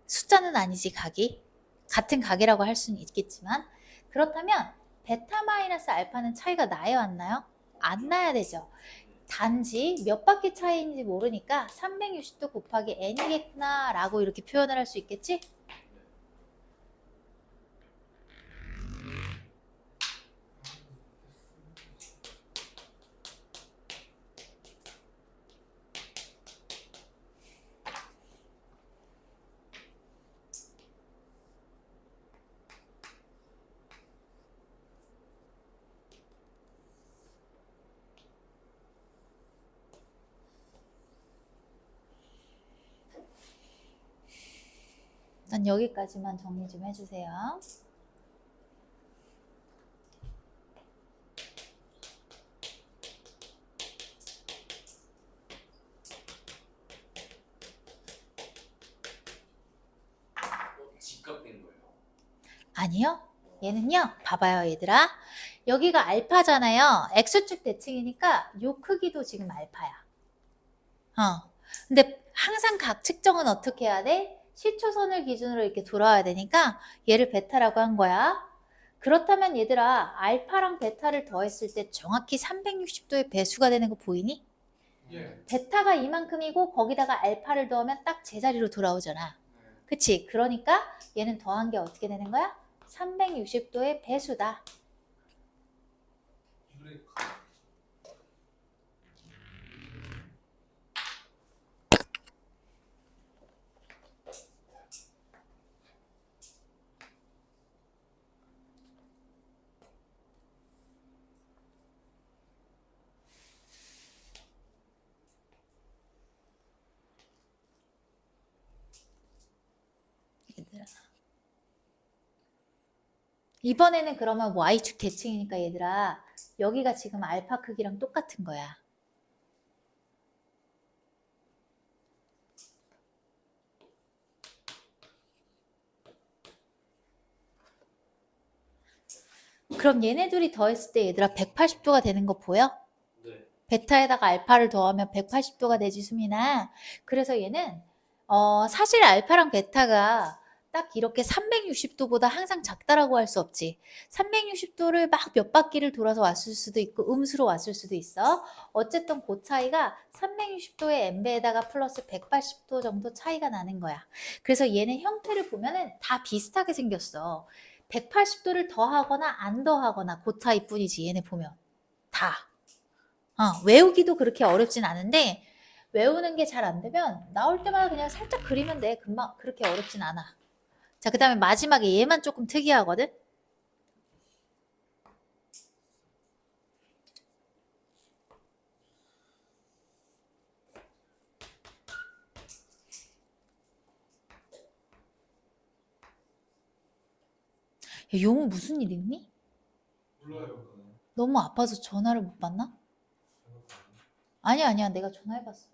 [SPEAKER 1] 숫자는 아니지 각이. 같은 각이라고 할 수는 있겠지만 그렇다면 베타 마이너스 알파는 차이가 나요 안 나요? 안 나야 되죠. 단지 몇 바퀴 차이인지 모르니까 360도 곱하기 n이겠구나 라고 이렇게 표현을 할 수 있겠지? 난 여기까지만 정리 좀 해주세요.
[SPEAKER 3] 직각된 거예요.
[SPEAKER 1] 아니요. 얘는요. 봐봐요 얘들아. 여기가 알파잖아요. X축 대칭이니까 요 크기도 지금 알파야. 근데 항상 각 측정은 어떻게 해야 돼? 시초선을 기준으로 이렇게 돌아와야 되니까 얘를 베타라고 한 거야. 그렇다면 얘들아 알파랑 베타를 더했을 때 정확히 360도의 배수가 되는 거 보이니?
[SPEAKER 2] 예.
[SPEAKER 1] 베타가 이만큼이고 거기다가 알파를 더하면 딱 제자리로 돌아오잖아. 그치? 그러니까 얘는 더한 게 어떻게 되는 거야? 360도의 배수다. 얘들아. 이번에는 그러면 y축 대칭이니까 얘들아 여기가 지금 알파 크기랑 똑같은 거야. 그럼 얘네 둘이 더했을 때 얘들아 180도가 되는 거 보여?
[SPEAKER 3] 네.
[SPEAKER 1] 베타에다가 알파를 더하면 180도가 되지 수민아. 그래서 얘는 사실 알파랑 베타가 딱 이렇게 360도보다 항상 작다라고 할 수 없지. 360도를 막 몇 바퀴를 돌아서 왔을 수도 있고 음수로 왔을 수도 있어. 어쨌든 그 차이가 360도의 n배에다가 플러스 180도 정도 차이가 나는 거야. 그래서 얘네 형태를 보면은 다 비슷하게 생겼어. 180도를 더하거나 안 더하거나 그 차이뿐이지 얘네 보면 다. 외우기도 그렇게 어렵진 않은데 외우는 게 잘 안 되면 나올 때마다 그냥 살짝 그리면 돼. 금방 그렇게 어렵진 않아. 자, 그 다음에 마지막에 얘만 조금 특이하거든. 야, 용은 무슨 일 있니?
[SPEAKER 2] 몰라요.
[SPEAKER 1] 너무 아파서 전화를 못 받나? 아니야 내가 전화해봤어.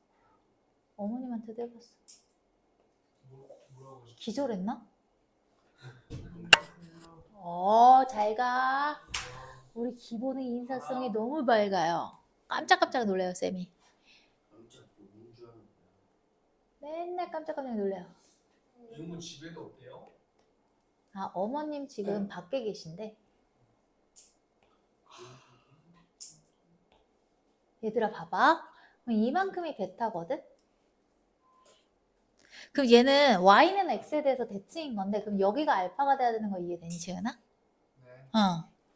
[SPEAKER 1] 어머님한테도 해봤어.
[SPEAKER 2] 뭐라고 하셨어요?
[SPEAKER 1] 기절했나? 잘 가. 우리 기본의 인사성이 너무 밝아요. 깜짝깜짝 놀래요 쌤이.
[SPEAKER 3] 깜짝 놀란 줄 알았는데.
[SPEAKER 1] 맨날 깜짝깜짝 놀래요.
[SPEAKER 2] 이용은 집에도 없대요?
[SPEAKER 1] 어머님 지금 밖에 계신데. 얘들아 봐봐. 그럼 이만큼이 베타거든? 그럼 얘는 y는 x에 대해서 대칭인 건데 그럼 여기가 알파가 돼야 되는 거 이해되니 지은아?
[SPEAKER 2] 네.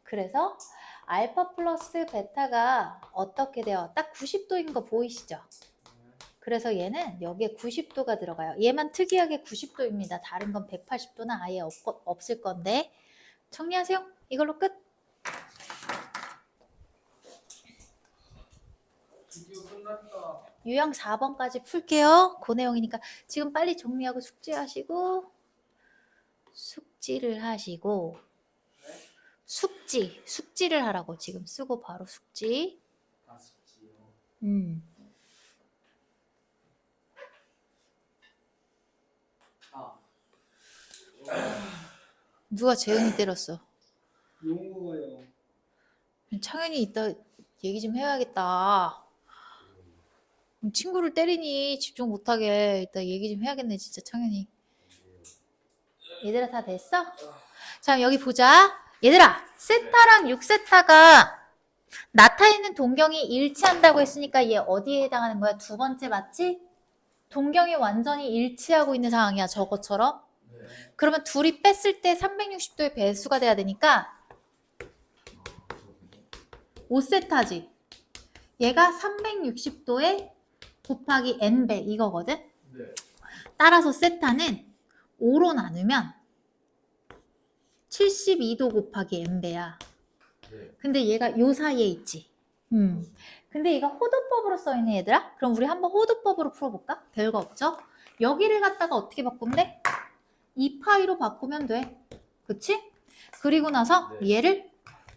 [SPEAKER 1] 그래서 알파 플러스 베타가 어떻게 돼요? 딱 90도인 거 보이시죠? 그래서 얘는 여기에 90도가 들어가요. 얘만 특이하게 90도입니다. 다른 건 180도나 아예 없을 건데 정리하세요. 이걸로 끝.
[SPEAKER 2] 드디어 끝났다.
[SPEAKER 1] 유형 4번까지 풀게요. 그 내용이니까 지금 빨리 정리하고 숙지하시고 숙지를 하시고 숙지를 하라고 지금 쓰고 바로 숙지.
[SPEAKER 3] 아쉽지요. 아.
[SPEAKER 1] 누가 재은이 때렸어?
[SPEAKER 2] 용우가요.
[SPEAKER 1] 창현이 이따 얘기 좀 해야겠다. 친구를 때리니 집중 못하게 이따 얘기 좀 해야겠네 진짜 창현이. 얘들아 다 됐어? 자 여기 보자. 얘들아 세타랑 6세타가 나타있는 동경이 일치한다고 했으니까 얘 어디에 해당하는 거야? 두 번째 맞지? 동경이 완전히 일치하고 있는 상황이야 저것처럼.
[SPEAKER 3] 네.
[SPEAKER 1] 그러면 둘이 뺐을 때 360도의 배수가 돼야 되니까 5세타지. 얘가 360도에 곱하기 n배 이거거든.
[SPEAKER 3] 네.
[SPEAKER 1] 따라서 세타는 5로 나누면 72도 곱하기 n배야.
[SPEAKER 3] 네.
[SPEAKER 1] 근데 얘가 요 사이에 있지. 근데 얘가 호도법으로 써있네 얘들아. 그럼 우리 한번 호도법으로 풀어볼까? 별거 없죠? 여기를 갖다가 어떻게 바꾸면 돼? 2파이로 바꾸면 돼. 그치? 그리고 나서
[SPEAKER 3] 네.
[SPEAKER 1] 얘를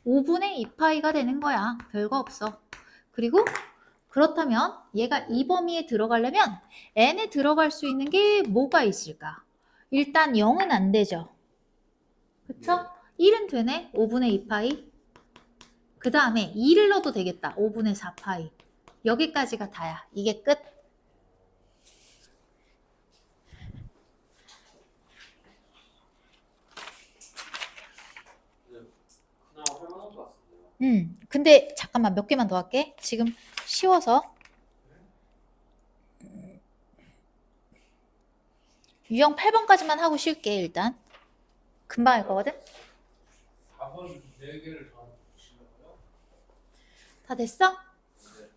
[SPEAKER 1] 5분의 2파이가 되는 거야. 별거 없어. 그리고 그렇다면 얘가 이 범위에 들어가려면 n에 들어갈 수 있는 게 뭐가 있을까? 일단 0은 안 되죠. 그쵸? 1은 되네. 5분의 2파이. 그 다음에 2를 넣어도 되겠다. 5분의 4파이. 여기까지가 다야. 이게 끝.
[SPEAKER 3] 그냥 할만한 것 같습니다.
[SPEAKER 1] 근데 잠깐만 몇 개만 더 할게. 지금 쉬워서. 유형 8번까지만 하고 쉴게 일단. 금방 할 거거든.
[SPEAKER 2] 4번 4개를 더 주시려고요?
[SPEAKER 1] 다 됐어?
[SPEAKER 3] 네.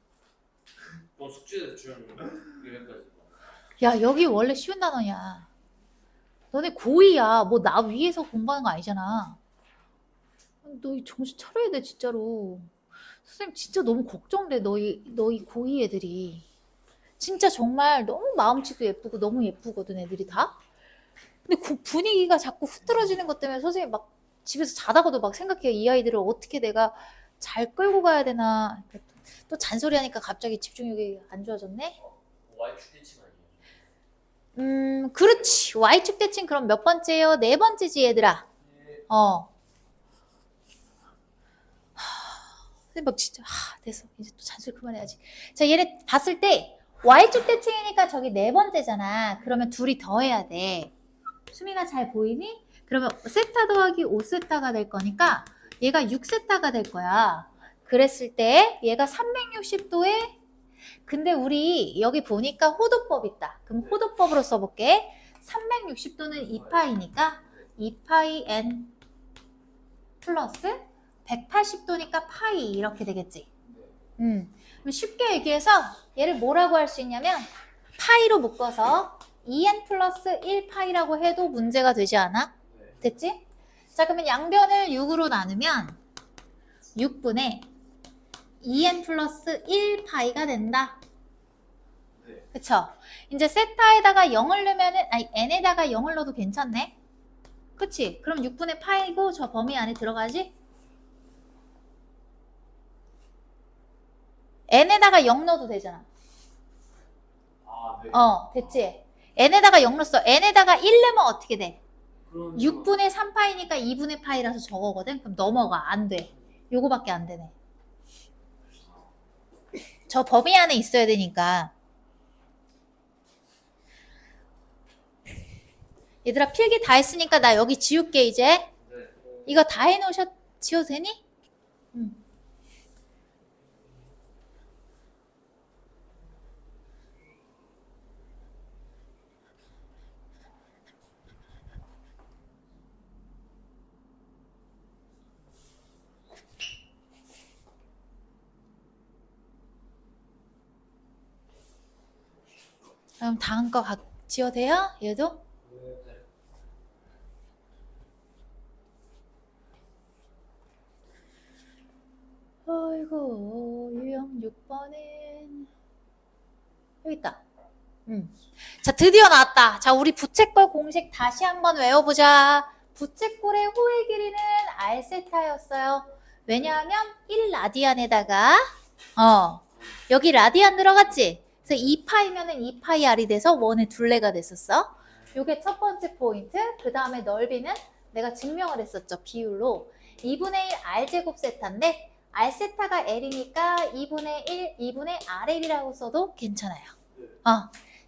[SPEAKER 3] 또 숙제 대충 여기까지.
[SPEAKER 1] 야 여기 원래 쉬운 단어냐. 너네 고2야. 뭐 나 위에서 공부하는 거 아니잖아. 너 정신 차려야 돼 진짜로. 선생님 진짜 너무 걱정돼. 너희 고2 애들이. 진짜 정말 너무 마음씨도 예쁘고 너무 예쁘거든 애들이 다. 근데 그 분위기가 자꾸 흐트러지는 것 때문에 선생님 막 집에서 자다가도 막 생각해요. 이 아이들을 어떻게 내가 잘 끌고 가야 되나. 또 잔소리하니까 갑자기 집중력이 안 좋아졌네.
[SPEAKER 3] Y축 대칭 아니에요?
[SPEAKER 1] 그렇지. Y축 대칭 그럼 몇 번째예요? 네 번째지 얘들아.
[SPEAKER 3] 네.
[SPEAKER 1] 근데 막 진짜 됐어. 이제 또 잔소리 그만해야지. 자 얘네 봤을 때 Y축 대칭이니까 저기 네 번째잖아. 그러면 둘이 더해야 돼. 수미가 잘 보이니? 그러면 세타 더하기 5세타가 될 거니까 얘가 6세타가 될 거야. 그랬을 때 얘가 360도에 근데 우리 여기 보니까 호도법 있다. 그럼 호도법으로 써볼게. 360도는 2파이니까 2파이 n 플러스 180도니까 파이 이렇게 되겠지. 그럼 쉽게 얘기해서 얘를 뭐라고 할 수 있냐면 파이로 묶어서 2n 플러스 1파이라고 해도 문제가 되지 않아?
[SPEAKER 3] 네.
[SPEAKER 1] 됐지? 자 그러면 양변을 6으로 나누면 6분의 2n 플러스 1파이가 된다.
[SPEAKER 3] 네.
[SPEAKER 1] 그쵸? 이제 세타에다가 0을 넣으면은 아니 n에다가 0을 넣어도 괜찮네. 그치? 그럼 6분의 파이고 저 범위 안에 들어가지? n에다가 0 넣어도 되잖아.
[SPEAKER 3] 아, 네.
[SPEAKER 1] 됐지? n에다가 0 넣었어. n에다가 1 넣으면 어떻게 돼?
[SPEAKER 3] 그럼
[SPEAKER 1] 6분의 3파이니까 2분의 파이라서 저거거든? 그럼 넘어가. 안 돼. 요거밖에 안 되네. 저 범위 안에 있어야 되니까. 얘들아 필기 다 했으니까 나 여기 지울게 이제.
[SPEAKER 3] 네.
[SPEAKER 1] 이거 다 지워도 되니? 응. 그럼 다음 거 지워도 돼요? 얘도?
[SPEAKER 3] 네.
[SPEAKER 1] 그리고 유형 6번은 여기 있다. 자, 드디어 나왔다. 자, 우리 부채꼴 공식 다시 한번 외워보자. 부채꼴의 호의 길이는 R세타였어요. 왜냐하면 1라디안에다가 여기 라디안 들어갔지? 그래서 2파이면은 2파이 R이 돼서 원의 둘레가 됐었어. 요게 첫 번째 포인트. 그 다음에 넓이는 내가 증명을 했었죠. 비율로. 2분의 1 R제곱 세타인데 R세타가 L이니까 2분의 1, 2분의 RL이라고 써도 괜찮아요.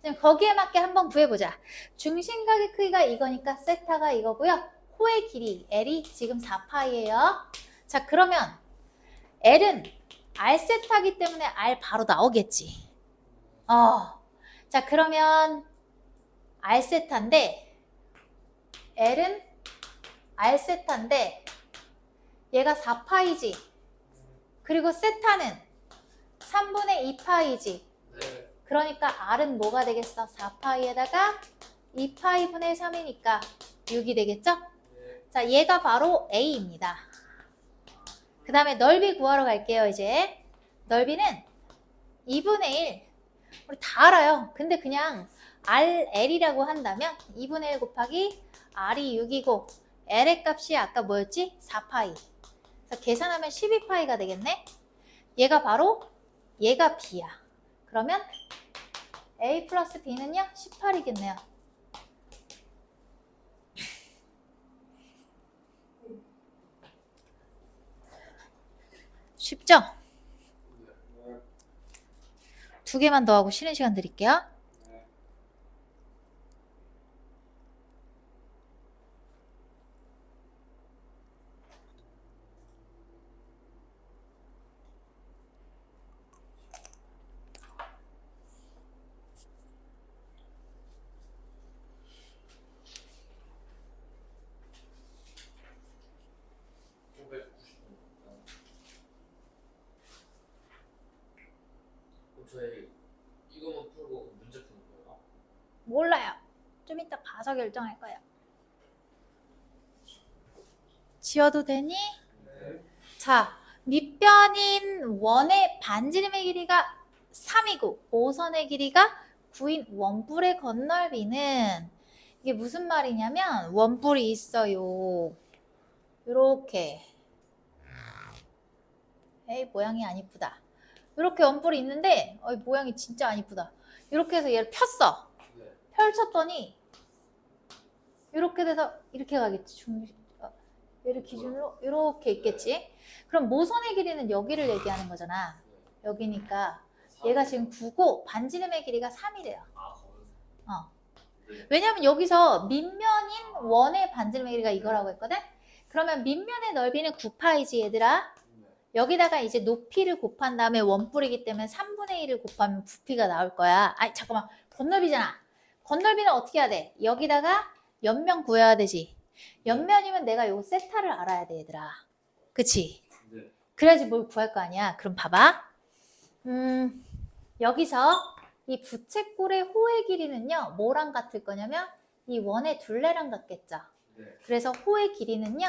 [SPEAKER 1] 지금 거기에 맞게 한번 구해보자. 중심각의 크기가 이거니까 세타가 이거고요. 호의 길이 L이 지금 4파이예요. 자, 그러면 L은 R세타기 때문에 R 바로 나오겠지. 자, 그러면 R세타인데 L은 R세타인데 얘가 4파이지. 그리고 세타는 3분의 2파이지.
[SPEAKER 3] 네.
[SPEAKER 1] 그러니까 R은 뭐가 되겠어? 4파이에다가 2파이분의 3이니까 6이 되겠죠?
[SPEAKER 3] 네.
[SPEAKER 1] 자, 얘가 바로 A입니다. 그 다음에 넓이 구하러 갈게요, 이제. 넓이는 2분의 1. 우리 다 알아요. 근데 그냥 RL이라고 한다면 2분의 1 곱하기 R이 6이고 L의 값이 아까 뭐였지? 4파이. 그래서 계산하면 12파이가 되겠네? 얘가 바로 얘가 B야. 그러면 A 플러스 B는요? 18이겠네요. 쉽죠? 두 개만 더 하고 쉬는 시간 드릴게요.
[SPEAKER 3] 그럼 저희 이거만 풀고 문제 푸는 거예요?
[SPEAKER 1] 몰라요. 좀 이따 봐서 결정할 거예요. 지워도 되니?
[SPEAKER 3] 네.
[SPEAKER 1] 자, 밑변인 원의 반지름의 길이가 3이고 5선의 길이가 9인 원뿔의 건널비는 이게 무슨 말이냐면 원뿔이 있어요. 요렇게. 에이, 모양이 안 이쁘다. 이렇게 원뿔이 있는데 모양이 진짜 안 이쁘다. 이렇게 해서 얘를 폈어.
[SPEAKER 3] 네.
[SPEAKER 1] 펼쳤더니 이렇게 돼서 이렇게 가겠지. 얘를 기준으로 이렇게 있겠지. 그럼 모선의 길이는 여기를 얘기하는 거잖아. 여기니까 얘가 지금 9고 반지름의 길이가 3이래요.
[SPEAKER 3] 아, 거기서. 네.
[SPEAKER 1] 왜냐면 여기서 밑면인 원의 반지름의 길이가 이거라고 했거든. 그러면 밑면의 넓이는 9파이지 얘들아.
[SPEAKER 3] 네.
[SPEAKER 1] 여기다가 이제 높이를 곱한 다음에 원뿔이기 때문에 3분의 1을 곱하면 부피가 나올 거야. 아니 잠깐만, 건널비잖아. 건널비는 어떻게 해야 돼? 여기다가 옆면 구해야 되지. 옆면이면 내가 요 세타를 알아야 돼 얘들아. 그치?
[SPEAKER 3] 네.
[SPEAKER 1] 그래야지 뭘 구할 거 아니야. 그럼 봐봐. 여기서 이 부채꼴의 호의 길이는요 뭐랑 같을 거냐면 이 원의 둘레랑 같겠죠.
[SPEAKER 3] 네.
[SPEAKER 1] 그래서 호의 길이는요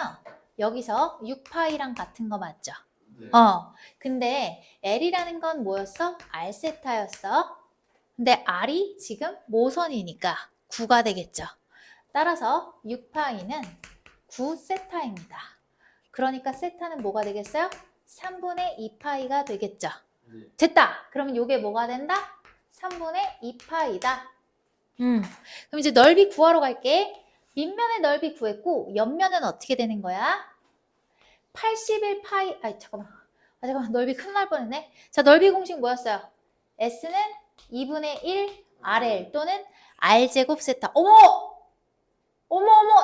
[SPEAKER 1] 여기서 6파이랑 같은 거 맞죠?
[SPEAKER 3] 네.
[SPEAKER 1] 근데 L이라는 건 뭐였어? R세타였어. 근데 R이 지금 모선이니까 9가 되겠죠. 따라서 6파이는 9세타입니다. 그러니까 세타는 뭐가 되겠어요? 3분의 2파이가 되겠죠.
[SPEAKER 3] 네.
[SPEAKER 1] 됐다. 그러면 이게 뭐가 된다? 3분의 2파이다. 그럼 이제 넓이 구하러 갈게. 밑면의 넓이 구했고 옆면은 어떻게 되는 거야? 81파이, 잠깐만, 넓이 큰일 날 뻔했네. 자, 넓이 공식 뭐였어요? S는 2분의 1 RL 또는 R제곱 세타. 어머,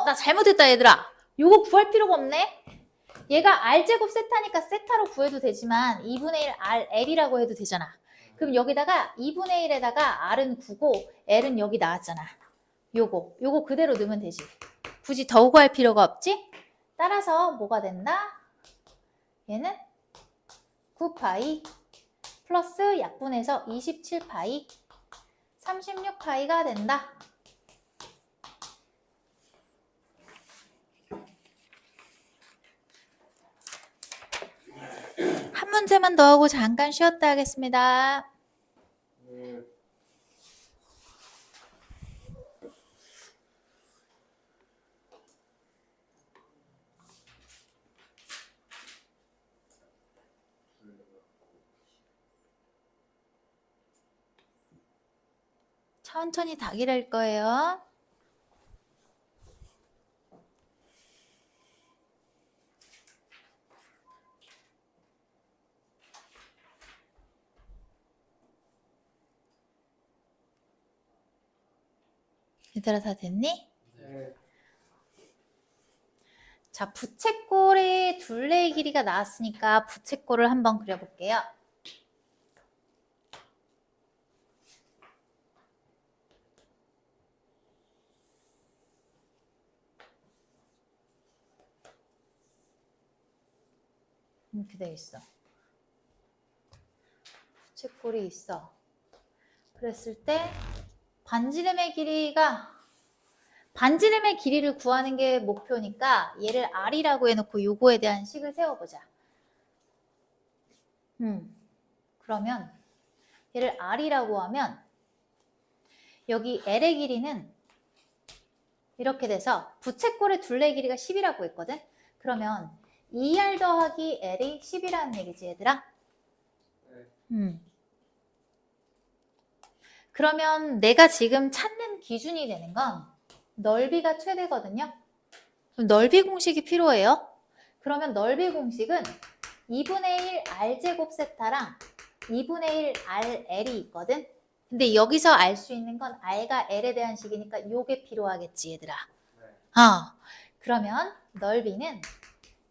[SPEAKER 1] 나 잘못했다 얘들아. 요거 구할 필요가 없네. 얘가 R제곱 세타니까 세타로 구해도 되지만 2분의 1 RL이라고 해도 되잖아. 그럼 여기다가 2분의 1에다가 R은 9고 L은 여기 나왔잖아. 요거 그대로 넣으면 되지. 굳이 더 구할 필요가 없지? 따라서 뭐가 된다? 얘는 9파이 플러스 약분해서 27파이 36파이가 된다. 문제만 더 하고 잠깐 쉬었다 하겠습니다.
[SPEAKER 2] 네.
[SPEAKER 1] 천천히 닭이랄 거예요. 얘들아 다 됐니?
[SPEAKER 2] 네.
[SPEAKER 1] 자, 부채꼴의 둘레의 길이가 나왔으니까 부채꼴을 한번 그려볼게요. 이렇게 돼 있어. 부채꼴이 있어. 그랬을 때 반지름의 길이를 구하는 게 목표니까 얘를 R이라고 해놓고 요거에 대한 식을 세워보자. 그러면 얘를 R이라고 하면 여기 L의 길이는 이렇게 돼서 부채꼴의 둘레의 길이가 10이라고 했거든. 그러면 2R 더하기 L이 10이라는 얘기지 얘들아. 그러면 내가 지금 찾는 기준이 되는 건 넓이가 최대거든요. 그럼 넓이 공식이 필요해요. 그러면 넓이 공식은 2분의 1 R제곱 세타랑 2분의 1 RL이 있거든. 근데 여기서 알 수 있는 건 R과 L에 대한 식이니까 요게 필요하겠지 얘들아. 그러면 넓이는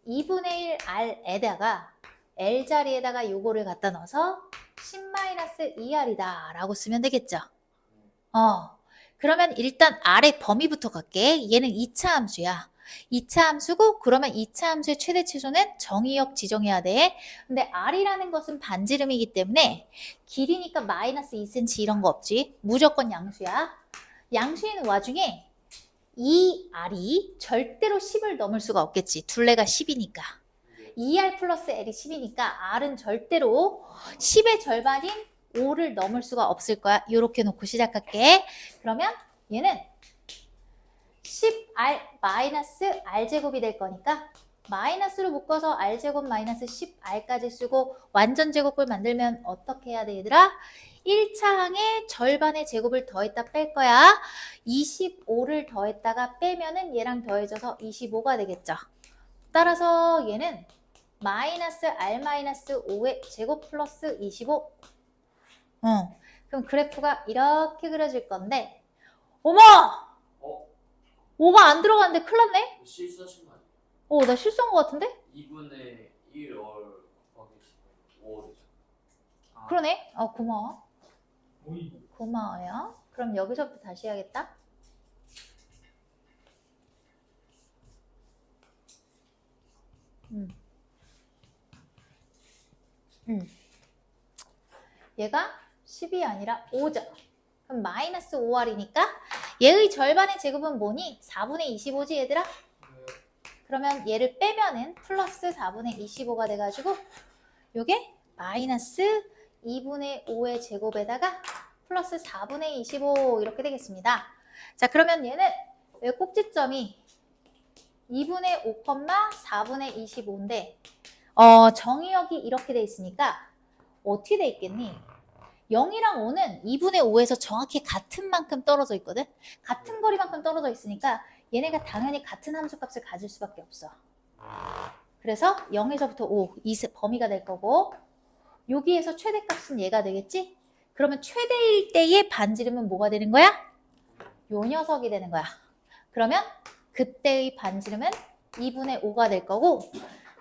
[SPEAKER 1] 2분의 1 R에다가 L 자리에다가 요거를 갖다 넣어서 10-2R이다 라고 쓰면 되겠죠. 그러면 일단 R의 범위부터 갈게. 얘는 2차 함수야. 2차 함수고 그러면 2차 함수의 최대 치수는 정의역 지정해야 돼. 근데 R이라는 것은 반지름이기 때문에 길이니까 마이너스 2cm 이런 거 없지. 무조건 양수야. 양수인 와중에 이 R이 절대로 10을 넘을 수가 없겠지. 둘레가 10이니까. 2R 플러스 L이 10이니까 R은 절대로 10의 절반인 5를 넘을 수가 없을 거야. 이렇게 놓고 시작할게. 그러면 얘는 10R 마이너스 R제곱이 될 거니까 마이너스로 묶어서 R제곱 마이너스 10R까지 쓰고 완전 제곱을 만들면 어떻게 해야 돼 얘들아? 1차 항에 절반의 제곱을 더했다 뺄 거야. 25를 더했다가 빼면은 얘랑 더해져서 25가 되겠죠. 따라서 얘는 마이너스 R 마이너스 5의 제곱 플러스 25. 그럼 그래프가 이렇게 그려질 건데, 어머! 5가 안 들어갔는데 큰일 났네?
[SPEAKER 3] 실수하신 거 아니에요?
[SPEAKER 1] 나 실수한 것 같은데?
[SPEAKER 3] 2분의 1월 곱하기 5월이죠.
[SPEAKER 1] 그러네? 고마워.
[SPEAKER 2] 오이.
[SPEAKER 1] 고마워요. 그럼 여기서부터 다시 해야겠다. 얘가 10이 아니라 5죠. 그럼 마이너스 5R이니까 얘의 절반의 제곱은 뭐니? 4분의 25지 얘들아? 그러면 얘를 빼면은 플러스 4분의 25가 돼가지고 요게 마이너스 2분의 5의 제곱에다가 플러스 4분의 25 이렇게 되겠습니다. 자 그러면 얘는 왜 꼭지점이 2분의 5, 4분의 25인데 정의역이 이렇게 돼 있으니까 어떻게 돼 있겠니? 0이랑 5는 2분의 5에서 정확히 같은 만큼 떨어져 있거든? 같은 거리만큼 떨어져 있으니까 얘네가 당연히 같은 함수값을 가질 수밖에 없어. 그래서 0에서부터 5, 이 범위가 될 거고 여기에서 최대값은 얘가 되겠지? 그러면 최대일 때의 반지름은 뭐가 되는 거야? 요 녀석이 되는 거야. 그러면 그때의 반지름은 2분의 5가 될 거고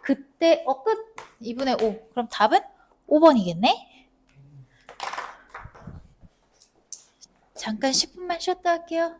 [SPEAKER 1] 그때 끝! 2분의 5. 그럼 답은 5번이겠네? 잠깐 10분만 쉬었다 할게요.